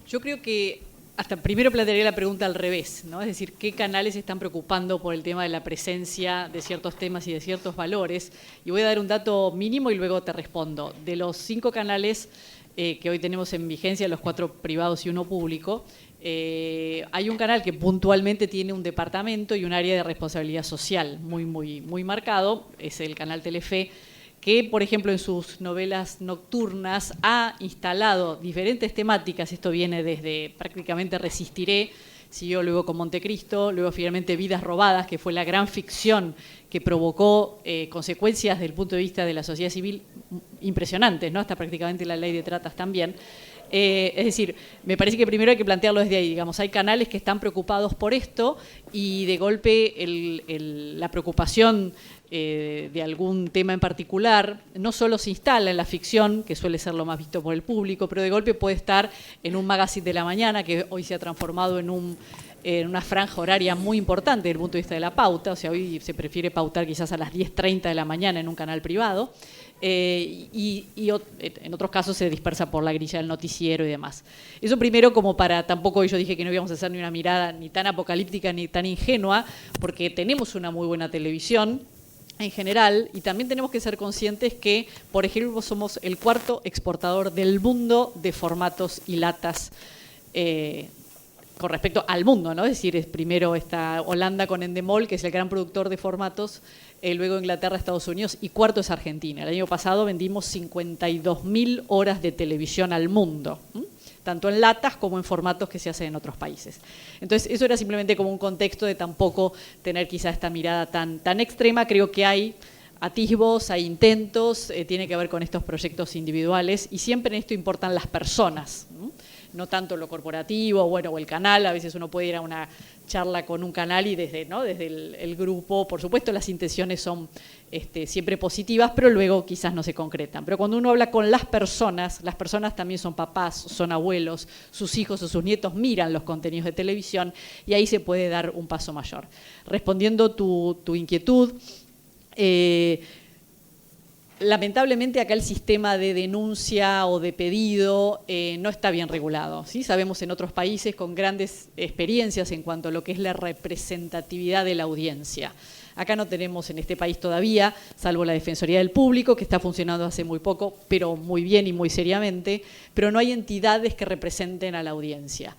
Yo creo que hasta primero plantearía la pregunta al revés, ¿no? Es decir, ¿qué canales se están preocupando por el tema de la presencia de ciertos temas y de ciertos valores? Y voy a dar un dato mínimo y luego te respondo. De los 5 canales que hoy tenemos en vigencia, los 4 privados y 1 público, hay un canal que puntualmente tiene un departamento y un área de responsabilidad social muy marcado, es el canal Telefe, que, por ejemplo, en sus novelas nocturnas ha instalado diferentes temáticas. Esto viene desde prácticamente Resistiré, siguió luego con Montecristo, luego finalmente Vidas Robadas, que fue la gran ficción que provocó consecuencias desde el punto de vista de la sociedad civil impresionantes, ¿no? Hasta prácticamente la ley de tratas también. Es decir, me parece que primero hay que plantearlo desde ahí. Digamos, hay canales que están preocupados por esto y de golpe la preocupación de algún tema en particular no solo se instala en la ficción, que suele ser lo más visto por el público, pero de golpe puede estar en un magazine de la mañana que hoy se ha transformado en una franja horaria muy importante desde el punto de vista de la pauta. O sea, hoy se prefiere pautar quizás a las 10:30 de la mañana en un canal privado. Y en otros casos se dispersa por la grilla del noticiero y demás. Eso primero, como para, tampoco yo dije que no íbamos a hacer ni una mirada ni tan apocalíptica ni tan ingenua, porque tenemos una muy buena televisión en general y también tenemos que ser conscientes que, por ejemplo, somos el 4º exportador del mundo de formatos y latas con respecto al mundo, ¿no? Es decir, primero está Holanda con Endemol, que es el gran productor de formatos, luego Inglaterra, Estados Unidos, y 4º es Argentina. El año pasado vendimos 52.000 horas de televisión al mundo, tanto en latas como en formatos que se hacen en otros países. Entonces, eso era simplemente como un contexto de tampoco tener quizá esta mirada tan extrema. Creo que hay atisbos, hay intentos, tiene que ver con estos proyectos individuales, y siempre en esto importan las personas, no tanto lo corporativo, o el canal. A veces uno puede ir a una charla con un canal y desde el grupo, por supuesto las intenciones son siempre positivas, pero luego quizás no se concretan. Pero cuando uno habla con las personas también son papás, son abuelos, sus hijos o sus nietos miran los contenidos de televisión y ahí se puede dar un paso mayor. Respondiendo tu inquietud, lamentablemente acá el sistema de denuncia o de pedido no está bien regulado, ¿sí? Sabemos en otros países con grandes experiencias en cuanto a lo que es la representatividad de la audiencia. Acá no tenemos en este país todavía, salvo la Defensoría del Público, que está funcionando hace muy poco, pero muy bien y muy seriamente, pero no hay entidades que representen a la audiencia.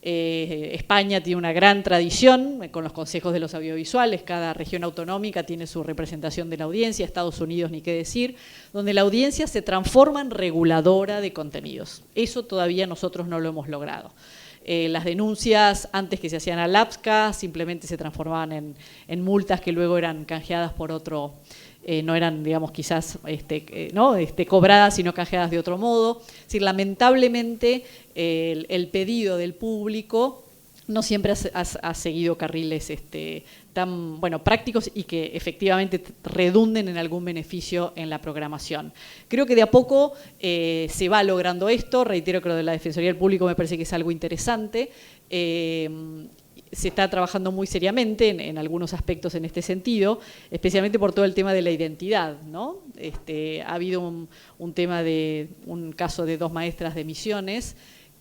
España tiene una gran tradición con los consejos de los audiovisuales, cada región autonómica tiene su representación de la audiencia, Estados Unidos ni qué decir, donde la audiencia se transforma en reguladora de contenidos. Eso todavía nosotros no lo hemos logrado. Las denuncias antes que se hacían al APSCA simplemente se transformaban en multas que luego eran canjeadas por otro, no eran, digamos, quizás cobradas, sino canjeadas de otro modo. Es decir, lamentablemente el pedido del público no siempre ha seguido carriles tan prácticos y que efectivamente redunden en algún beneficio en la programación. Creo que de a poco se va logrando esto. Reitero que lo de la Defensoría del Público me parece que es algo interesante. Se está trabajando muy seriamente en algunos aspectos en este sentido, especialmente por todo el tema de la identidad, ¿no? Ha habido un tema de un caso de 2 maestras de Misiones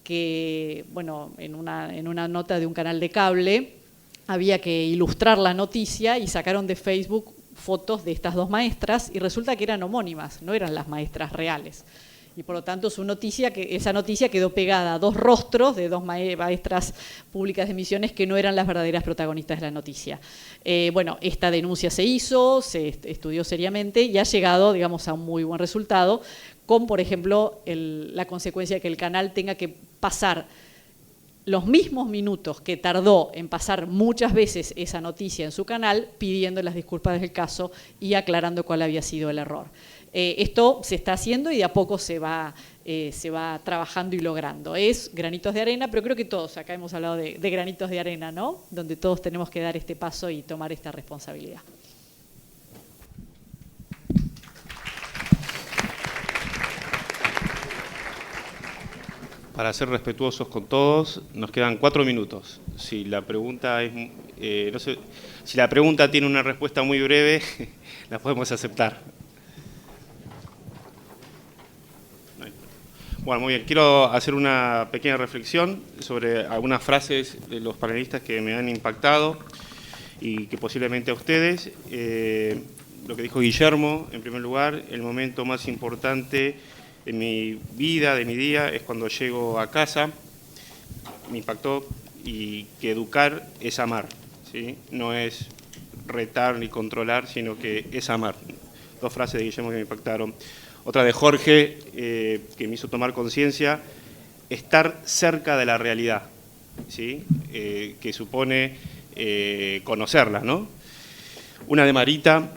que, bueno, en una nota de un canal de cable había que ilustrar la noticia y sacaron de Facebook fotos de estas 2 maestras y resulta que eran homónimas, no eran las maestras reales. Y por lo tanto esa noticia quedó pegada a 2 rostros de 2 maestras públicas de Misiones que no eran las verdaderas protagonistas de la noticia. Esta denuncia se hizo, se estudió seriamente y ha llegado, digamos, a un muy buen resultado, con, por ejemplo, la consecuencia de que el canal tenga que pasar los mismos minutos que tardó en pasar muchas veces esa noticia en su canal, pidiendo las disculpas del caso y aclarando cuál había sido el error. Esto se está haciendo y de a poco se va trabajando y logrando. Es granitos de arena, pero creo que todos acá hemos hablado de granitos de arena, ¿no? Donde todos tenemos que dar este paso y tomar esta responsabilidad. Para ser respetuosos con todos, nos quedan 4 minutos. Si la pregunta si la pregunta tiene una respuesta muy breve, la podemos aceptar. Bueno, muy bien. Quiero hacer una pequeña reflexión sobre algunas frases de los panelistas que me han impactado y que posiblemente a ustedes. Lo que dijo Guillermo, en primer lugar, el momento más importante en mi vida, de mi día, es cuando llego a casa. Me impactó y que educar es amar, ¿sí? No es retar ni controlar, sino que es amar. 2 frases de Guillermo que me impactaron. Otra de Jorge, que me hizo tomar conciencia, estar cerca de la realidad, ¿sí? Que supone conocerla, ¿no? Una de Marita,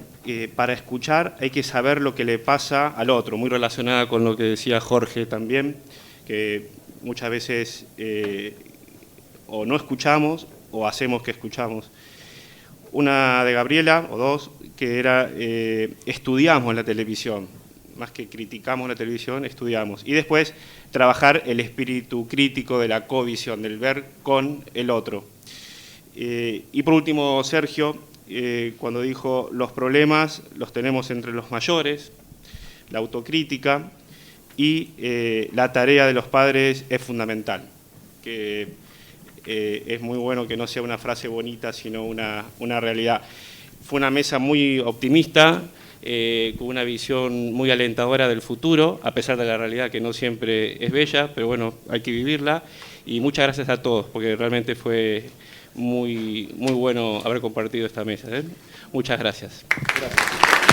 para escuchar hay que saber lo que le pasa al otro, muy relacionada con lo que decía Jorge también, que muchas veces o no escuchamos o hacemos que escuchamos. Una de Gabriela, o 2, que era estudiamos la televisión, más que criticamos la televisión, estudiamos. Y después trabajar el espíritu crítico de la covisión, del ver con el otro. Y por último, Sergio, cuando dijo los problemas los tenemos entre los mayores, la autocrítica y la tarea de los padres es fundamental, que es muy bueno que no sea una frase bonita, sino una realidad. Fue una mesa muy optimista, con una visión muy alentadora del futuro, a pesar de la realidad que no siempre es bella, pero bueno, hay que vivirla. Y muchas gracias a todos, porque realmente fue muy bueno haber compartido esta mesa, ¿eh? Muchas gracias. Gracias.